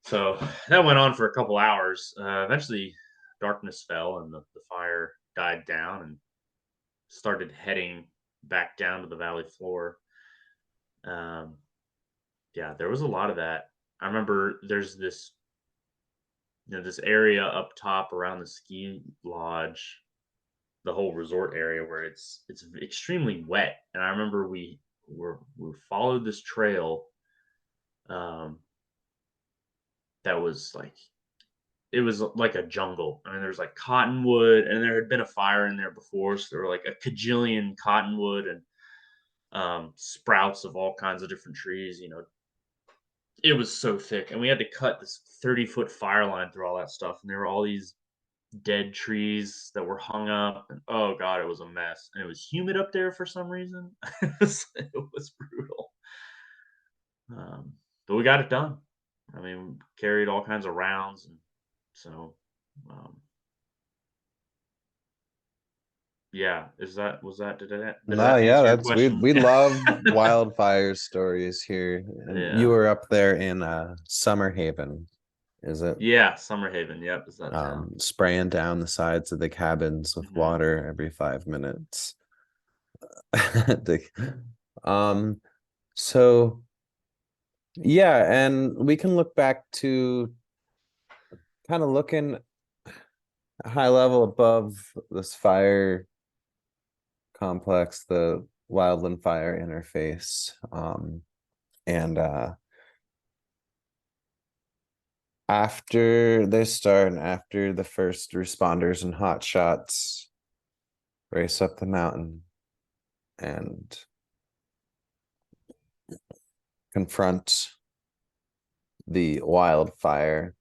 So that went on for a couple hours. Eventually, darkness fell, and the fire died down and started heading back down to the valley floor. Um, yeah, there was a lot of that. I remember there's this area up top around the ski lodge, the whole resort area where it's extremely wet. And I remember we followed this trail um that was like it was like a jungle. I mean, there was like cottonwood, and there had been a fire in there before, so there were like a cajillion cottonwood and sprouts of all kinds of different trees. It was so thick, and we had to cut this 30-foot fire line through all that stuff, and there were all these dead trees that were hung up, and oh god, it was a mess. And it was humid up there for some reason. It was brutal. Um, but we got it done. I mean, we carried all kinds of rounds, and so um, yeah. Is that was that did No, that yeah, answer your that's question? we love wildfire stories here. And you Yeah, were up there in Summer Haven, is it? yeah. Summer Haven. Yep, is that town? Spraying down the sides of the cabins with Hmm. water every 5 minutes. The- um, so yeah, and we can look back to kind of looking high level above this fire complex, the wildland fire interface. And after they start and after the first responders and hot shots race up the mountain and confront the wildfire,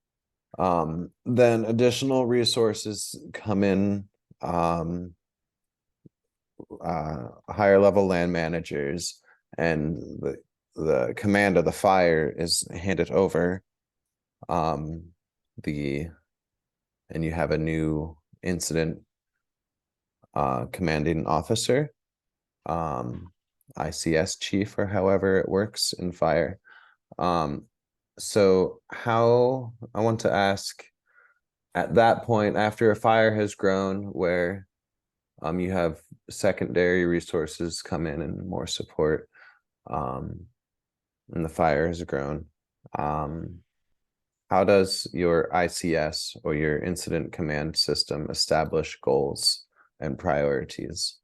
then additional resources come in. um, Higher level land managers, and the command of the fire is handed over. um, the and you have a new incident commanding officer, um, ICS chief, or however it works in fire. Um, so how I want to ask, at that point, after a fire has grown, where you have secondary resources come in and more support, um, and the fire has grown. Um, how does your ICS, or your incident command system, establish goals and priorities?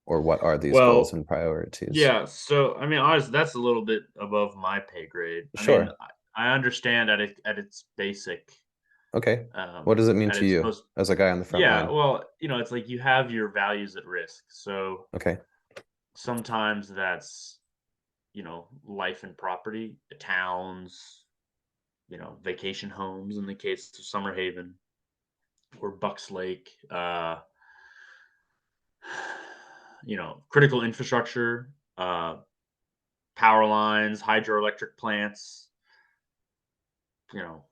Or what are these goals Well, and priorities? yeah. So I mean, honestly, that's a little bit above my pay grade. I mean, Sure. I understand at its basic, Okay. What does it mean at to its you most. as a guy on the front Yeah. line? Well, it's like you have your values at risk. So Okay. sometimes that's life and property, towns, vacation homes in the case of Summer Haven or Bucks Lake, critical infrastructure, power lines, hydroelectric plants, you know,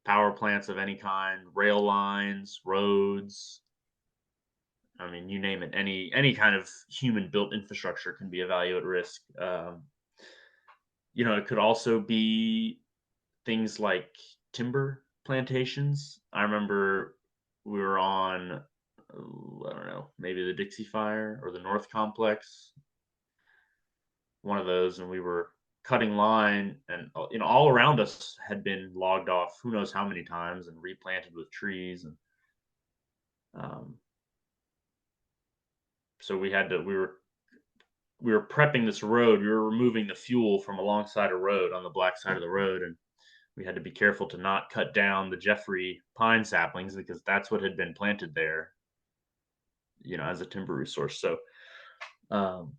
power plants of any kind, rail lines, roads. I mean, you name it. Any kind of human built infrastructure can be a value at risk. It could also be things like timber plantations. I remember we were on, I don't know, maybe the Dixie Fire or the North Complex, one of those, and we were cutting line, and all around us had been logged off who knows how many times and replanted with trees, and um, so we were prepping this road. We were removing the fuel from alongside a road on the black side of the road, and we had to be careful to not cut down the Jeffrey pine saplings because that's what had been planted there, as a timber resource. So, um,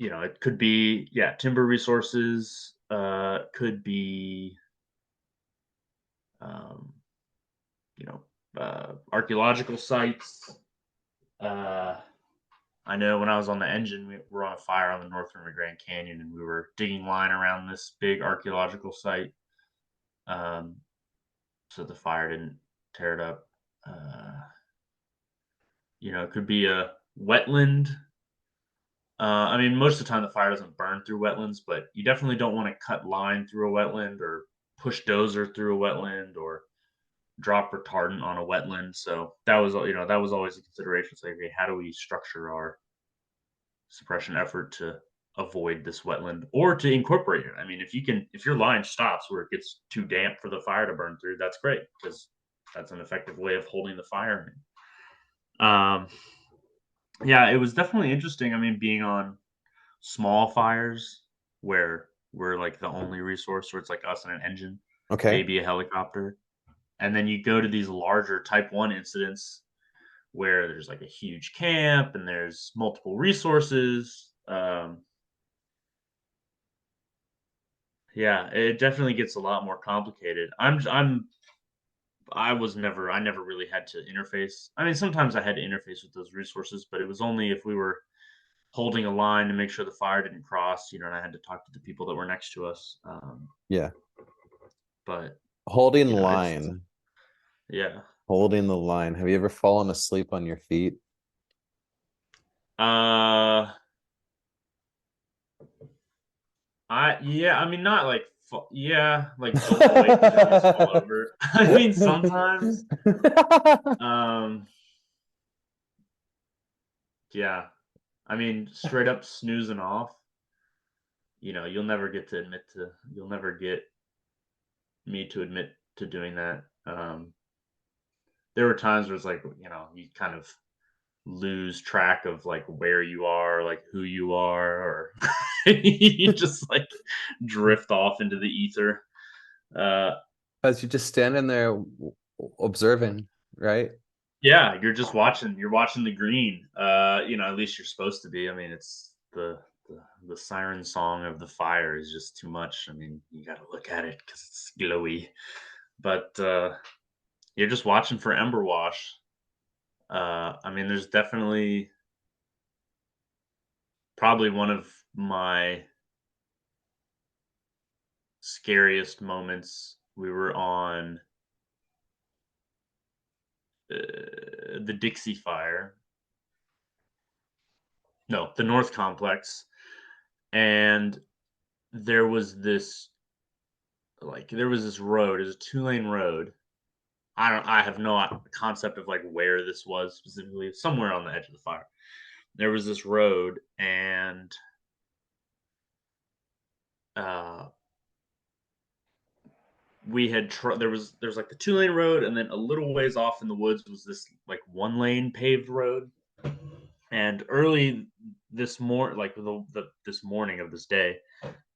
it could be, yeah, timber resources, could be, um, you know, archaeological sites. Uh, I know when I was on the engine, we were on a fire on the north rim of Grand Canyon, and we were digging line around this big archaeological site, um, so the fire didn't tear it up. It could be a wetland. I mean, most of the time the fire doesn't burn through wetlands, but you definitely don't want to cut line through a wetland or push dozer through a wetland or drop retardant on a wetland. So that was always a consideration. It's like, okay, how do we structure our suppression effort to avoid this wetland or to incorporate it? I mean, if your line stops where it gets too damp for the fire to burn through, that's great because that's an effective way of holding the fire in. Yeah, it was definitely interesting. I mean, being on small fires where we're like the only resource, where it's like us and an engine, Okay. maybe a helicopter. And then you go to these larger type 1 incidents where there's like a huge camp and there's multiple resources. Yeah, it definitely gets a lot more complicated. I never really had to interface. I mean, sometimes I had to interface with those resources, but it was only if we were holding a line to make sure the fire didn't cross, and I had to talk to the people that were next to us. Yeah. But Holding it's line. yeah. Holding the line. Have you ever fallen asleep on your feet? Uh, I mean, not like yeah, like jolt awake and then just fall over. I mean, sometimes. Um, yeah. I mean, straight up snoozing off. You'll never get me to admit to doing that. There were times where it's like, you kind of lose track of like where you are, like who you are, or you just like drift off into the ether. Uh, As you're just standing there observing, right? yeah, you're watching the green. At least you're supposed to be. I mean, it's the siren song of the fire is just too much. I mean, you got to look at it because it's glowy, but you're just watching for ember wash. I mean, there's definitely probably one of my scariest moments. We were on the Dixie Fire, no, the North Complex, and there was this there was this road. It was a 2-lane road. I have no concept of like where this was specifically. Somewhere on the edge of the fire. There was this road, and uh, we had there's like the 2-lane road, and then a little ways off in the woods was this like 1-lane paved road. And early this morning of this day,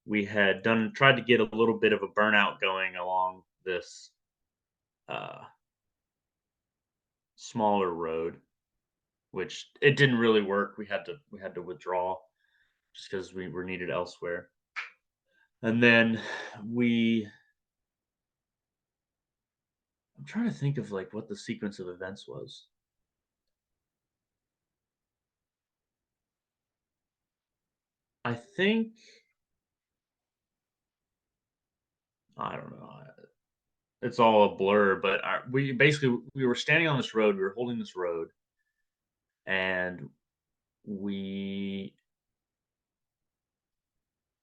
we had done tried to get a little bit of a burnout going along this uh, smaller road, which it didn't really work. We had to withdraw just because we were needed elsewhere. And then we I'm trying to think of like what the sequence of events was. I think I don't know. It's all a blur, but we were standing on this road. We were holding this road, and we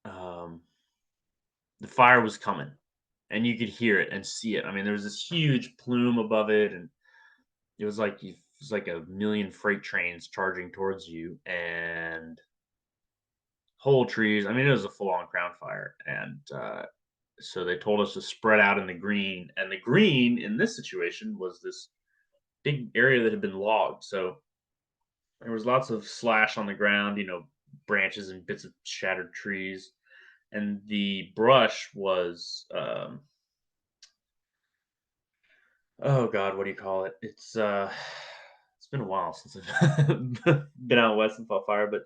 um, the fire was coming, and you could hear it and see it. I mean, there was this huge plume above it, and it was like a million freight trains charging towards you, and whole trees. I mean, it was a full on ground fire, and so they told us to spread out in the green, and the green in this situation was this big area that had been logged. So there was lots of slash on the ground, branches and bits of shattered trees, and the brush was oh god, what do you call it? It's been a while since I've been out west and fought fire, but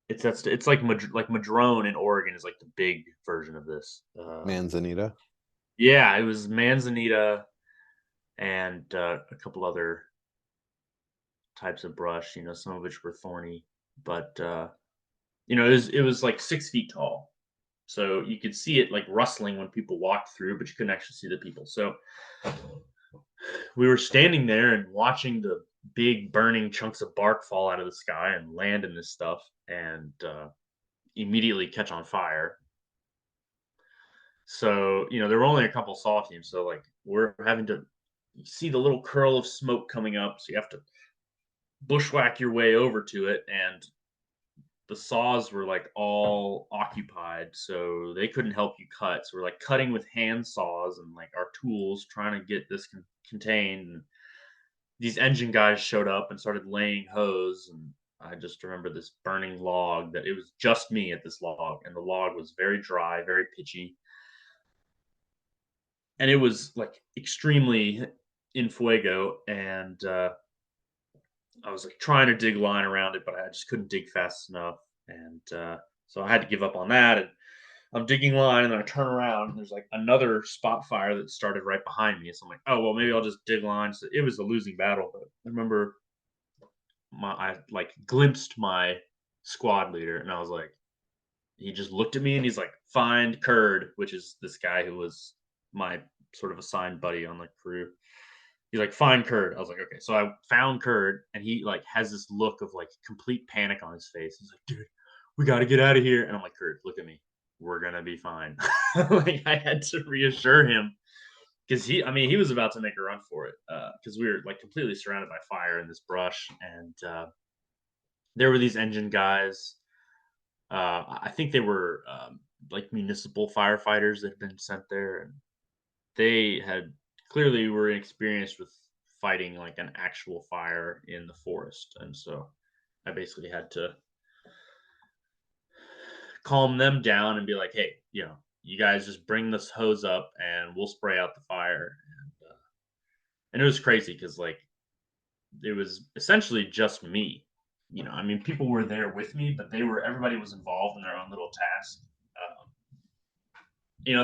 it's like like Madrone in Oregon is like the big version of this. Manzanita. Yeah, it was Manzanita and a couple other types of brush. Some of which were thorny, but it was like 6 feet tall, so you could see it like rustling when people walked through, but you couldn't actually see the people. So we were standing there and watching the big burning chunks of bark fall out of the sky and land in this stuff, and immediately catch on fire. So there were only a couple saw teams, so like we're having to see the little curl of smoke coming up, so you have to bushwhack your way over to it, and the saws were like all occupied, so they couldn't help you cut. So we're like cutting with hand saws and like our tools, trying to get this contained. And these engine guys showed up and started laying hose, and I just remember this burning log that it was just me at this log, and the log was very dry, very pitchy, and it was like extremely in fuego. And I was like trying to dig line around it, but I just couldn't dig fast enough. And So I had to give up on that, and I'm digging line, and then I turn around, and there's like another spot fire that started right behind me. So I'm like, oh well, maybe I'll just dig line. So it was a losing battle, but I remember I like glimpsed my squad leader, and I was like, he just looked at me, and he's like, find Curd, which is this guy who was my sort of assigned buddy on the crew. He's like, find Curd. I was like, okay. So I found Curd, and he like has this look of like complete panic on his face. He's like, dude, we got to get out of here. And I'm like, Curd, look at me. We're gonna be fine. Like I had to reassure him because I mean, he was about to make a run for it because we were like completely surrounded by fire in this brush, and there were these engine guys. I think they were like municipal firefighters that had been sent there, and they had clearly were experienced with fighting like an actual fire in the forest, and so I basically had to calm them down and be like, "Hey, you guys just bring this hose up, and we'll spray out the fire." And it was crazy because like it was essentially just me. I mean, people were there with me, but everybody was involved in their own little task. Um,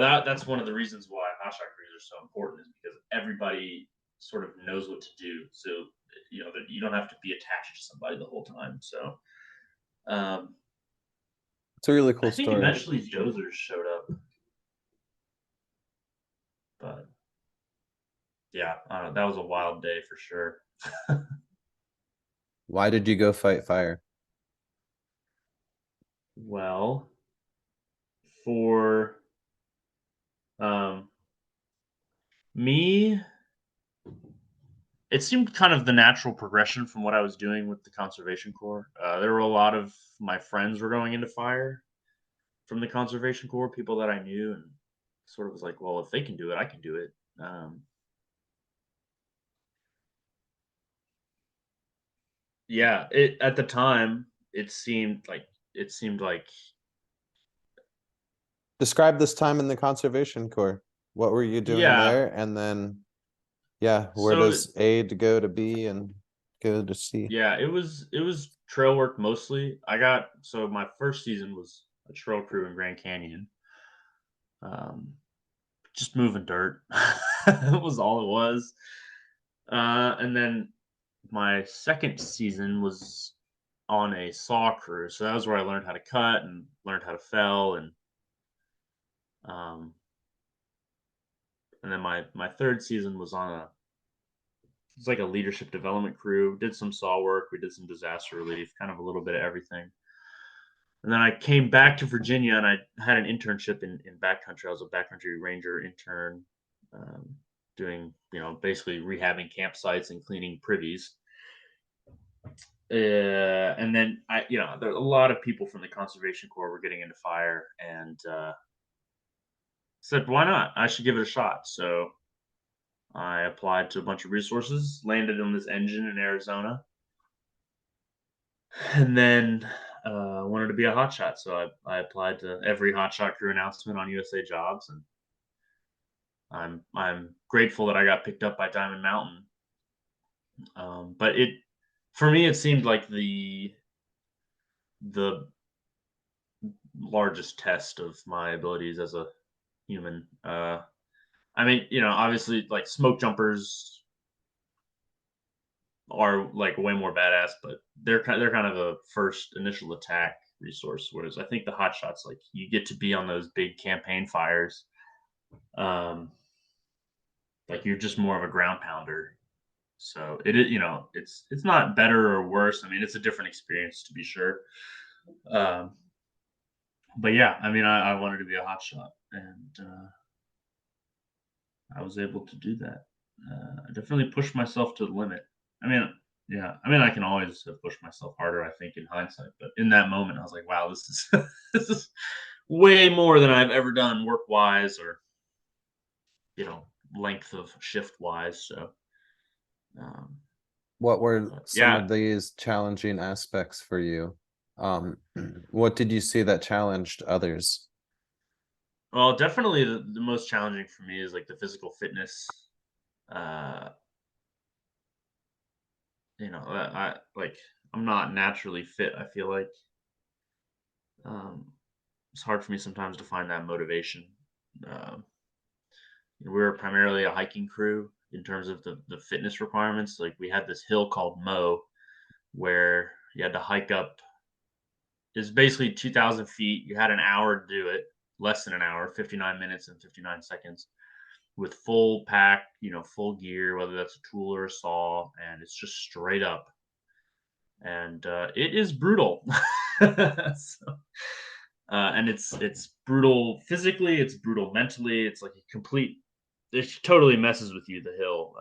that's one of the reasons why hotshot crews are so important is because everybody sort of knows what to do, so that you don't have to be attached to somebody the whole time. So um, It's a really I cool think story. eventually dozers showed up, but yeah, I don't know, that was a wild day for sure. Why did you go fight fire? Well, for um, me, it seemed kind of the natural progression from what I was doing with the Conservation Corps. There were a lot of my friends were going into fire from the Conservation Corps, people that I knew, and sort of was like, well, if they can do it, I can do it. Yeah, at the time it seemed like Describe this time in the Conservation Corps. What were you doing yeah. there? And then, yeah, where So does A to go to B and go to C? yeah, it was trail work mostly. My first season was a trail crew in Grand Canyon. Um, just moving dirt. It was all it was. And then my second season was on a saw crew, so that was where I learned how to cut and learned how to fell, um, and then my third season was on a it's like a leadership development crew. Did some saw work, we did some disaster relief, kind of a little bit of everything. And then I came back to Virginia, and I had an internship in backcountry. I was a backcountry ranger intern, um, doing basically rehabbing campsites and cleaning privies. And then there a lot of people from the Conservation Corps were getting into fire, and said, "Why not? I should give it a shot." So I applied to a bunch of resources, landed on this engine in Arizona, and then wanted to be a hotshot. So I applied to every hotshot crew announcement on USA Jobs, and I'm grateful that I got picked up by Diamond Mountain. But for me, it seemed like the largest test of my abilities as a human. I mean, obviously, like smoke jumpers are like way more badass, but they're kind of a first initial attack resource. Whereas I think the hot shots, like you get to be on those big campaign fires, um, like you're just more of a ground pounder. So it's not better or worse. I mean, it's a different experience to be sure. Um, but yeah, I mean, I wanted to be a hot shot, and I was able to do that. I definitely pushed myself to the limit. I mean, yeah, I mean, I can always have pushed myself harder, I think, in hindsight. But in that moment, I was like, wow, this is this is way more than I've ever done work wise or you know length of shift wise. So, um, What were but some yeah, of these challenging aspects for you? Um, what did you see that challenged others? well, definitely the most challenging for me is like the physical fitness. Uh, I like I'm not naturally fit. I feel like it's hard for me sometimes to find that motivation. Um, we were primarily a hiking crew in terms of the fitness requirements. Like we had this hill called Mo where you had to hike up. It's basically 2,000 feet. You had an hour to do it, less than an hour, 59 minutes and 59 seconds with full pack, full gear, whether that's a tool or a saw, and it's just straight up. And it is brutal. So, and it's brutal physically, it's brutal mentally. It's like a complete. It totally messes with you. The hill.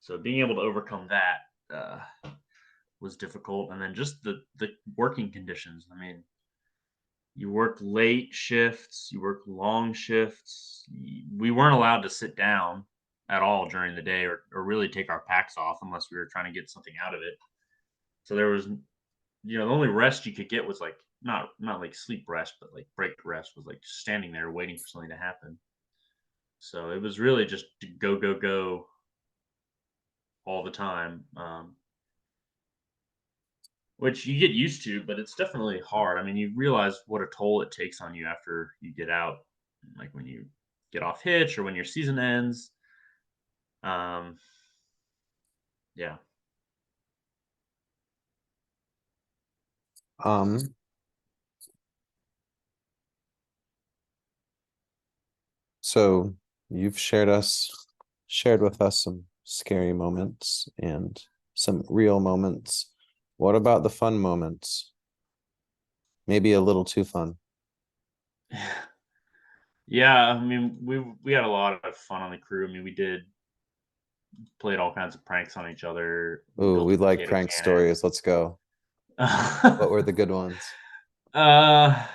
So being able to overcome that was difficult, and then just the working conditions. I mean, you work late shifts, you work long shifts. We weren't allowed to sit down at all during the day or really take our packs off unless we were trying to get something out of it. So there was, the only rest you could get was like not like sleep rest, but like break rest was like just standing there waiting for something to happen. So it was really just to go, go, go all the time, which you get used to, but it's definitely hard. I mean, you realize what a toll it takes on you after you get out, like when you get off hitch or when your season ends. Um, yeah. Um, so you've shared with us some scary moments and some real moments. What about the fun moments? Maybe a little too fun. Yeah, I mean, we had a lot of fun on the crew. I mean, we played all kinds of pranks on each other. We Oh, built we a like potato prank cannon. stories. Let's go. What were the good ones? uh,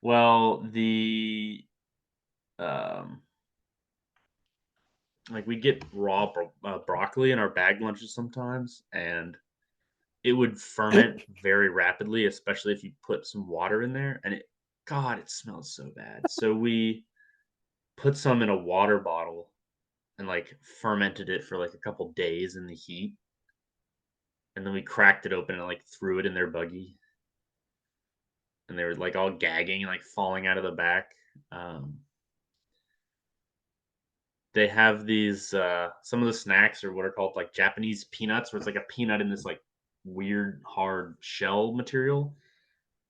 well, the um, like we get raw broccoli in our bag lunches sometimes, and it would ferment very rapidly, especially if you put some water in there. And God, it smells so bad. So we put some in a water bottle and like fermented it for like a couple days in the heat, and then we cracked it open and like threw it in their buggy, and they were like all gagging and like falling out of the back. Um, they have these some of the snacks are what are called like Japanese peanuts, where it's like a peanut in this like weird hard shell material,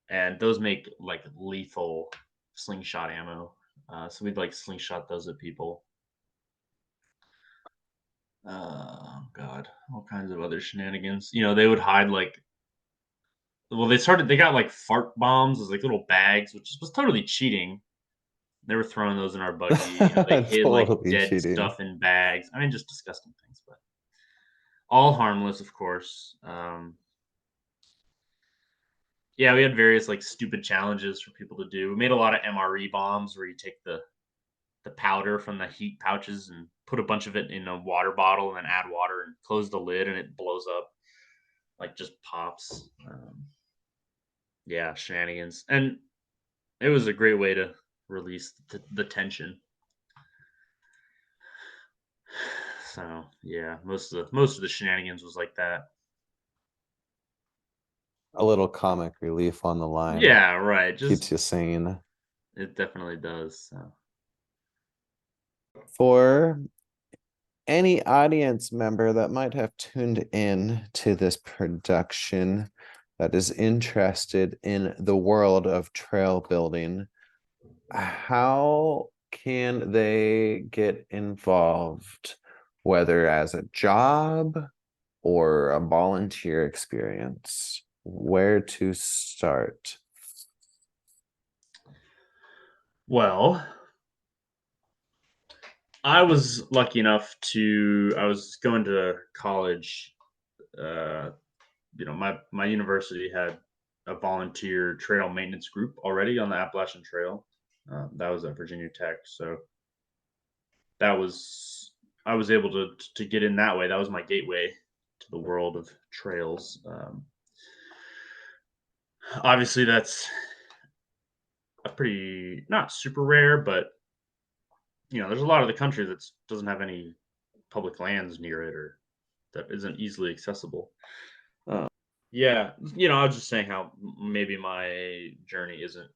and those make like lethal slingshot ammo. So we'd like slingshot those at people. God, all kinds of other shenanigans. They would hide like, well, they got like fart bombs as like little bags, which was totally cheating. They were throwing those in our buggy. They hid like Totally dead cheating. stuff in bags. I mean, just disgusting things, but all harmless, of course. Yeah, we had various like stupid challenges for people to do. We made a lot of MRE bombs where you take the powder from the heat pouches and put a bunch of it in a water bottle and then add water and close the lid and it blows up, like just pops. Yeah, shenanigans, and it was a great way to release the tension. So yeah, most of the shenanigans was like that. A little comic relief on the line Yeah, right. Just keeps you sane. it definitely does. So. For any audience member that might have tuned in to this production that is interested in the world of trail building, how can they get involved, whether as a job or a volunteer experience? Where to start? Well, I was lucky enough to. I was going to college. Uh, my university had a volunteer trail maintenance group already on the Appalachian Trail. That was at Virginia Tech, so that was I was able to get in that way. That was my gateway to the world of trails. Obviously, that's a pretty not super rare, but there's a lot of the country that doesn't have any public lands near it or that isn't easily accessible. Uh, Yeah, I was just saying how maybe my journey isn't,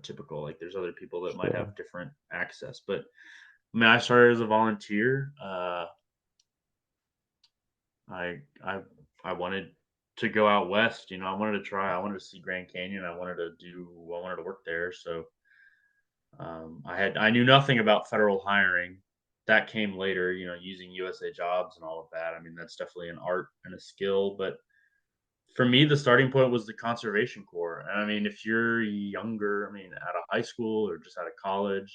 typical. Like there's other people that might Sure. have different access, but I mean, I started as a volunteer. I I I wanted to go out west. I wanted to try. I wanted to see Grand Canyon. I wanted to work there. So I knew nothing about federal hiring. That came later. Using USA Jobs and all of that. I mean, that's definitely an art and a skill. But for me, the starting point was the Conservation Corps. And I mean, if you're younger, I mean, out of high school or just out of college,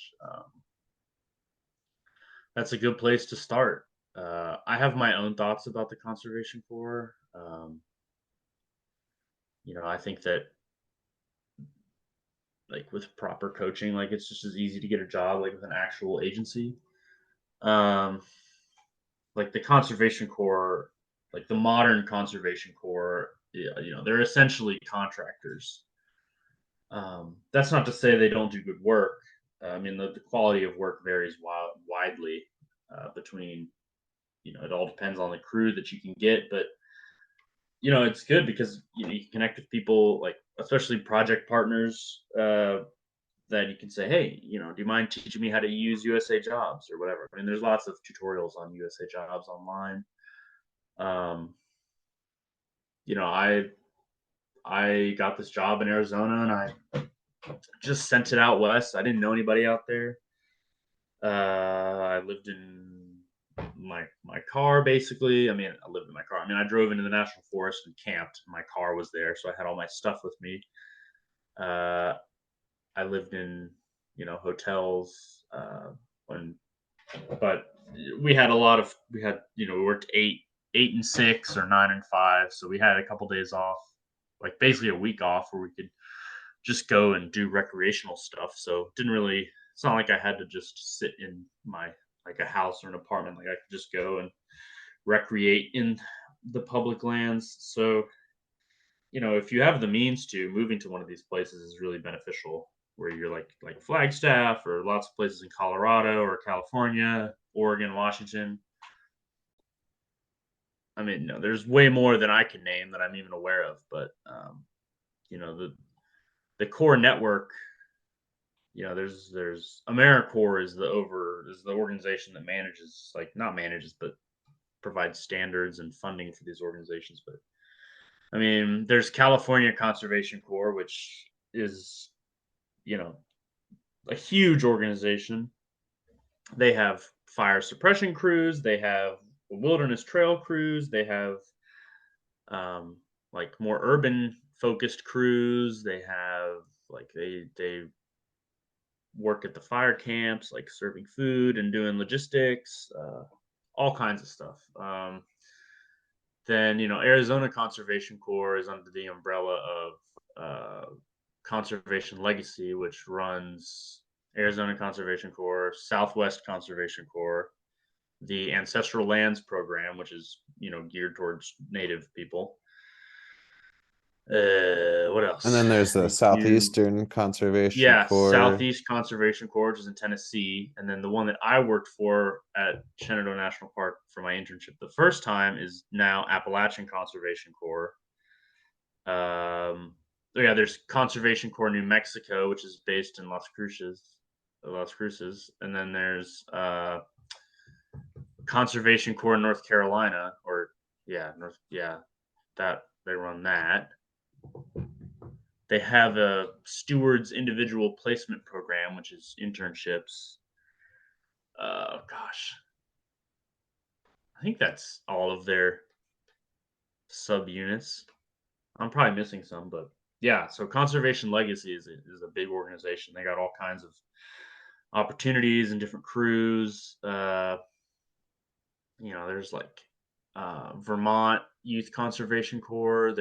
that's a good place to start. I have my own thoughts about the Conservation Corps. I think that like with proper coaching, like it's just as easy to get a job like with an actual agency. Um, like the Conservation Corps, like the modern Conservation Corps, yeah, they're essentially contractors. That's not to say they don't do good work. I mean, the quality of work varies widely between, it all depends on the crew that you can get, but it's good because you can connect with people like, especially project partners, that you can say, hey, do you mind teaching me how to use USA Jobs or whatever? I mean, there's lots of tutorials on USA Jobs online. Um, you know, I got this job in Arizona and I just sent it out west. I didn't know anybody out there. I lived in my car basically. I mean, I lived in my car. I mean, I drove into the national forest and camped. My car was there, so I had all my stuff with me. Uh, I lived in hotels when but we worked 8 and 6 or 9 and 5, so we had a couple days off, like basically a week off where we could just go and do recreational stuff. So it didn't really it's not like I had to just sit in my like a house or an apartment. Like I could just go and recreate in the public lands. So if you have the means to, moving to one of these places is really beneficial, where you're like Flagstaff or lots of places in Colorado or California, Oregon, Washington. I mean, no, there's way more than I can name that I'm even aware of, but the core network. There's AmeriCorps is the organization that manages, like, not manages, but provides standards and funding for these organizations. But I mean, there's California Conservation Corps, which is you know a huge organization. They have fire suppression crews, they have wilderness trail crews, they have um, like more urban focused crews. They have like they work at the fire camps, like serving food and doing logistics, all kinds of stuff. Then Arizona Conservation Corps is under the umbrella of Conservation Legacy, which runs Arizona Conservation Corps, Southwest Conservation Corps, the Ancestral Lands Program, which is geared towards Native people. What And else? then there's the They do, Southeastern Conservation yeah, Corps. Southeast Conservation Corps, which is in Tennessee, and then the one that I worked for at Shenandoah National Park for my internship the first time is now Appalachian Conservation Corps. Yeah, there's Conservation Corps New Mexico, which is based in Las Cruces, and then there's Conservation Corps North Carolina, or that they run that. They have a Stewards Individual Placement Program, which is internships. Gosh, I think that's all of their subunits. I'm probably missing some, but yeah. So Conservation Legacy is a big organization. They got all kinds of opportunities and different crews. There's like Vermont Youth Conservation Corps.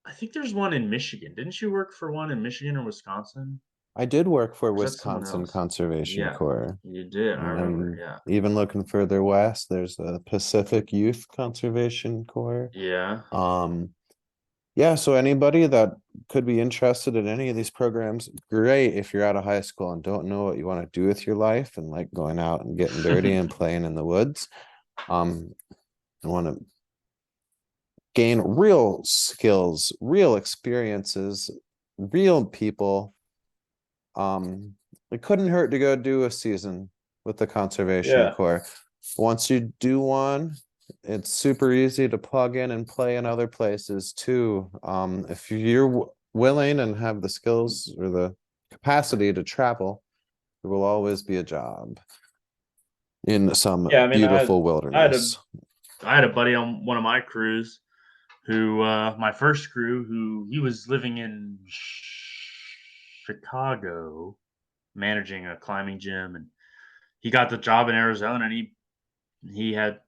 I think there's one in Michigan. Didn't you work for one in Michigan or Wisconsin? I did work for Or is that someone Wisconsin else? Conservation Yeah, Corps. you did. I And remember. then Yeah. even looking further west, there's the Pacific Youth Conservation Corps. Yeah. Um, yeah, so anybody that could be interested in any of these programs, great if you're out of high school and don't know what you want to do with your life and like going out and getting dirty and playing in the woods. I want to gain real skills, real experiences, real people. It couldn't hurt to go do a season with the Conservation Yeah. Corps. Once you do one, it's super easy to plug in and play in other places too. If you're willing and have the skills or the capacity to travel, there will always be a job in some Yeah, I mean, beautiful I had a wilderness. I had a buddy on one of my crews who my first crew who he was living in Chicago managing a climbing gym, and he got the job in Arizona, and he had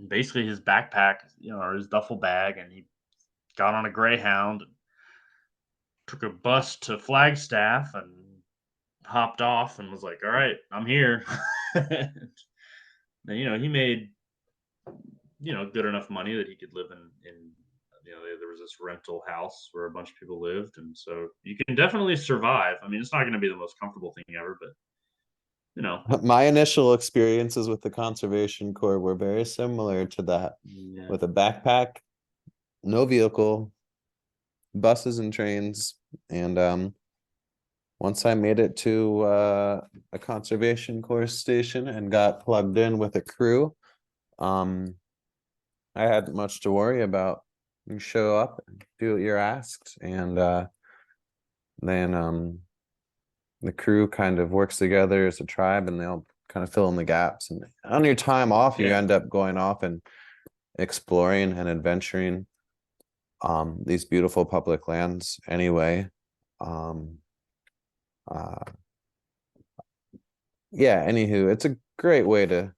basically his backpack, or his duffel bag, and he got on a Greyhound, took a bus to Flagstaff, and hopped off, and was like, "All right, I'm here." And, he made good enough money that he could live in there was this rental house where a bunch of people lived, and so you can definitely survive. I mean, it's not going to be the most comfortable thing ever, but you know, My initial experiences with the Conservation Corps were very similar to that, yeah, with a backpack, no vehicle, buses and trains, and once I made it to a Conservation Corps station and got plugged in with a crew, um, I hadn't much to worry about. You show up, do what you're asked, and then the crew kind of works together as a tribe, and they'll kind of fill in the gaps. And on your time off, you yeah, end up going off and exploring and adventuring these beautiful public lands anyway. Um, uh, yeah, anywho, it's a great way to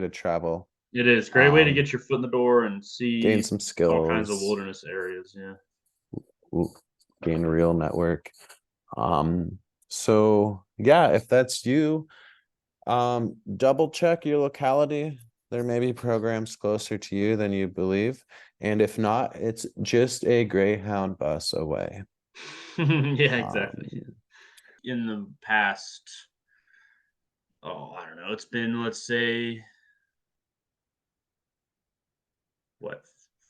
travel. it is great way to Um, get your foot in the door and gain see some all kinds of skills, wilderness areas. Yeah. gain a real network. So yeah, if that's you, double check your locality. There may be programs closer to you than you believe. And if not, it's just a Greyhound bus away. Yeah, exactly. Um, In the past, I don't know. It's been, let's say, what,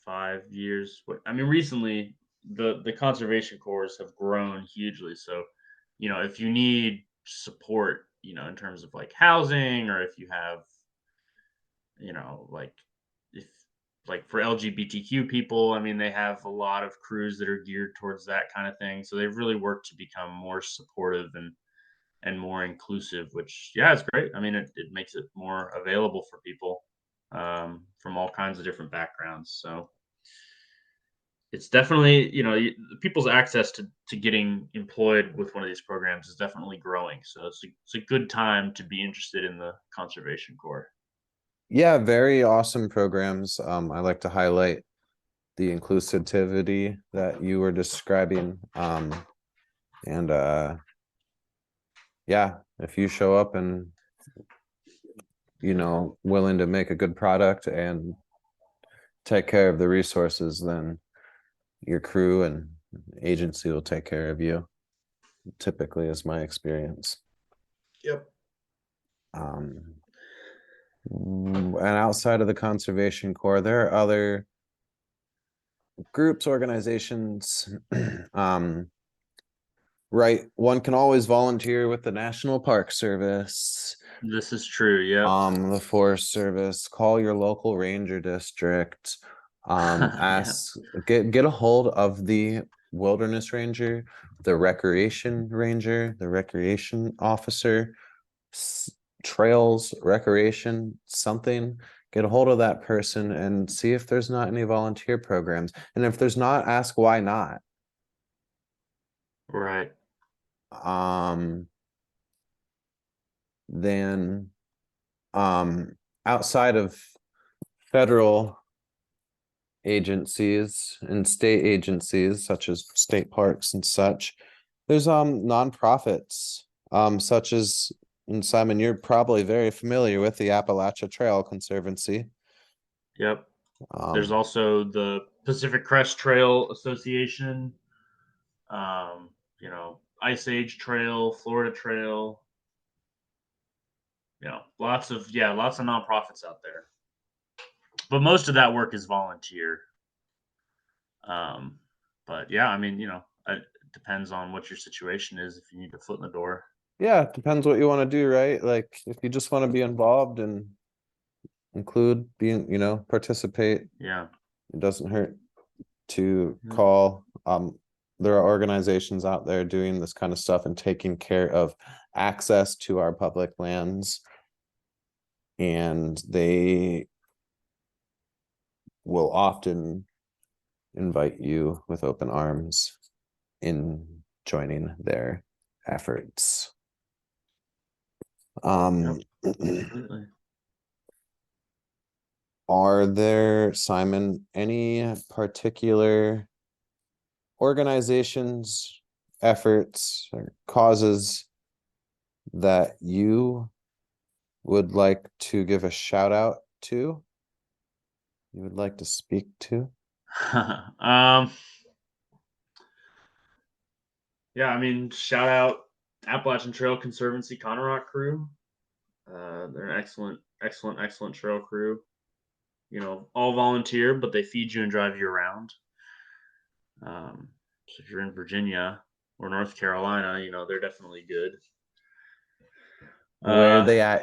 5 years? What I mean, recently the conservation corps have grown hugely. So, if you need support, in terms of like housing, or if you have, like if like for LGBTQ people, I mean, they have a lot of crews that are geared towards that kind of thing. So they've really worked to become more supportive and more inclusive, which, yeah, it's great. I mean, it makes it more available for people from all kinds of different backgrounds. So it's definitely, people's access to getting employed with one of these programs is definitely growing. So it's a good time to be interested in the conservation corps. yeah, very awesome programs. I like to highlight the inclusivity that you were describing. And yeah, if you show up and willing to make a good product and take care of the resources, then your crew and agency will take care of you. Typically, is my experience. Yep. Um, and outside of the Conservation Corps, there are other groups, organizations. um, right, one can always volunteer with the National Park Service, This is true. Yep. the Forest Service. Call your local ranger district. Yeah. Ask, get a hold of the wilderness ranger, the recreation ranger, the recreation officer, trails, recreation, something. Get a hold of that person and see if there's not any volunteer programs. And if there's not, ask why not. Right. Um, then outside of federal agencies and state agencies such as state parks and such, there's nonprofits such as, and Simon, you're probably very familiar with the Appalachia Trail Conservancy. Yep. There's um also the Pacific Crest Trail Association, Ice Age Trail, Florida Trail, lots of nonprofits out there. But most of that work is volunteer. But yeah, I mean, it depends on what your situation is. If you need a foot in the door, Yeah, it depends what you want to do, right? Like if you just want to be involved and include being, participate, yeah. it doesn't hurt to Mhm. call. There are organizations out there doing this kind of stuff and taking care of access to our public lands, and they will often invite you with open arms in joining their efforts. Yep, um completely. Are there, Simon, any particular organizations, efforts, or causes that you would like to give a shout out to? You would like to speak to? um, yeah, I mean, shout out Appalachian Trail Conservancy Connerock crew. They're an excellent trail crew. All volunteer, but they feed you and drive you around. So if you're in Virginia or North Carolina, they're definitely good. Where are Uh, they at?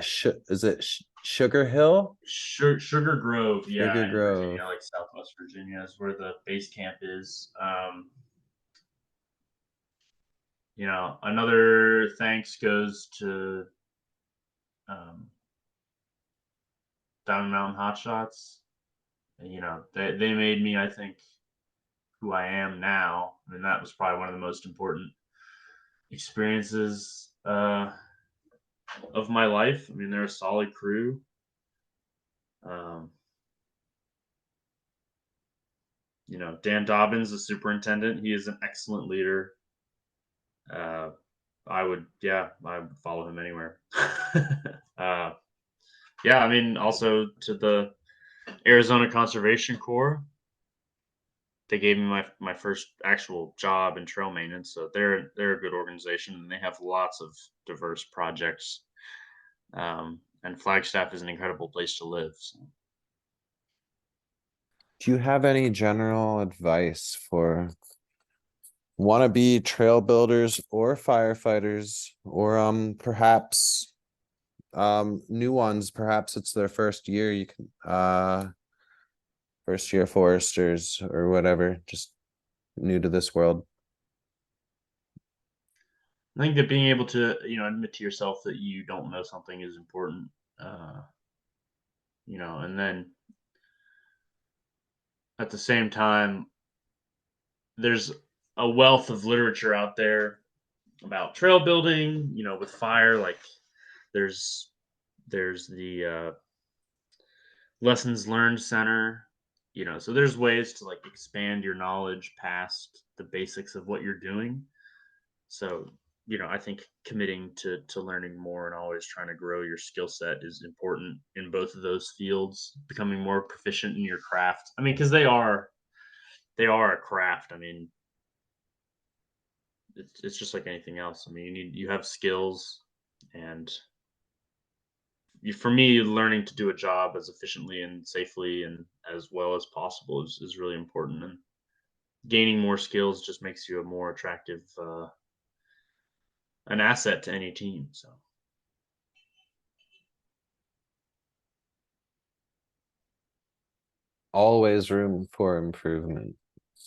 Is it Sugar Hill? Sugar Grove, Sugar yeah, in Grove. Virginia, like Southwest Virginia, is where the base camp is. Another thanks goes to um, Diamond Mountain Hotshots. They made me, I think, who I am now. I mean, that was probably one of the most important experiences of my life. I mean, they're a solid crew. Um, Dan Dobbins, the superintendent, he is an excellent leader. Uh, I would follow him anywhere. uh, yeah, I mean, also to the Arizona Conservation Corps, they gave me my first actual job in trail maintenance, so they're a good organization and they have lots of diverse projects. And Flagstaff is an incredible place to live. So. Do you have any general advice for wannabe trail builders or firefighters, or perhaps new ones? Perhaps it's their first year. You can first year foresters or whatever, just new to this world. I think that being able to, admit to yourself that you don't know something is important. Uh, and then at the same time, there's a wealth of literature out there about trail building, with fire. Like there's the lessons learned center, so there's ways to like expand your knowledge past the basics of what you're doing. So, I think committing to learning more and always trying to grow your skill set is important in both of those fields, becoming more proficient in your craft. I mean, because they are a craft. I mean, it's just like anything else. I mean, you have skills, and for me, learning to do a job as efficiently and safely and as well as possible is really important. And gaining more skills just makes you a more attractive an asset to any team. So. Always room for improvement,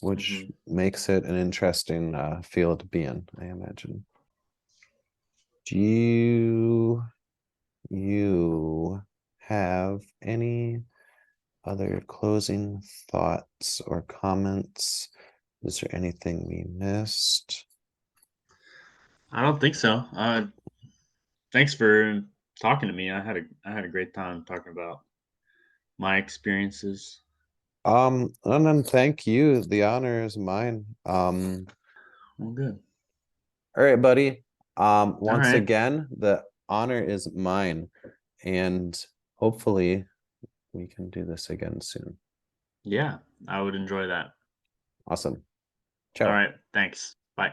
which Mhm. makes it an interesting field to be in, I imagine. Do you have any other closing thoughts or comments? Is there anything we missed? I don't think so. Thanks for talking to me. I had a great time talking about my experiences. And then thank you. The honor is mine. Well, good. All right, buddy. All Once right. again, the honor is mine, and hopefully we can do this again soon. Yeah, I would enjoy that. Awesome. All Ciao. right. Thanks. Bye.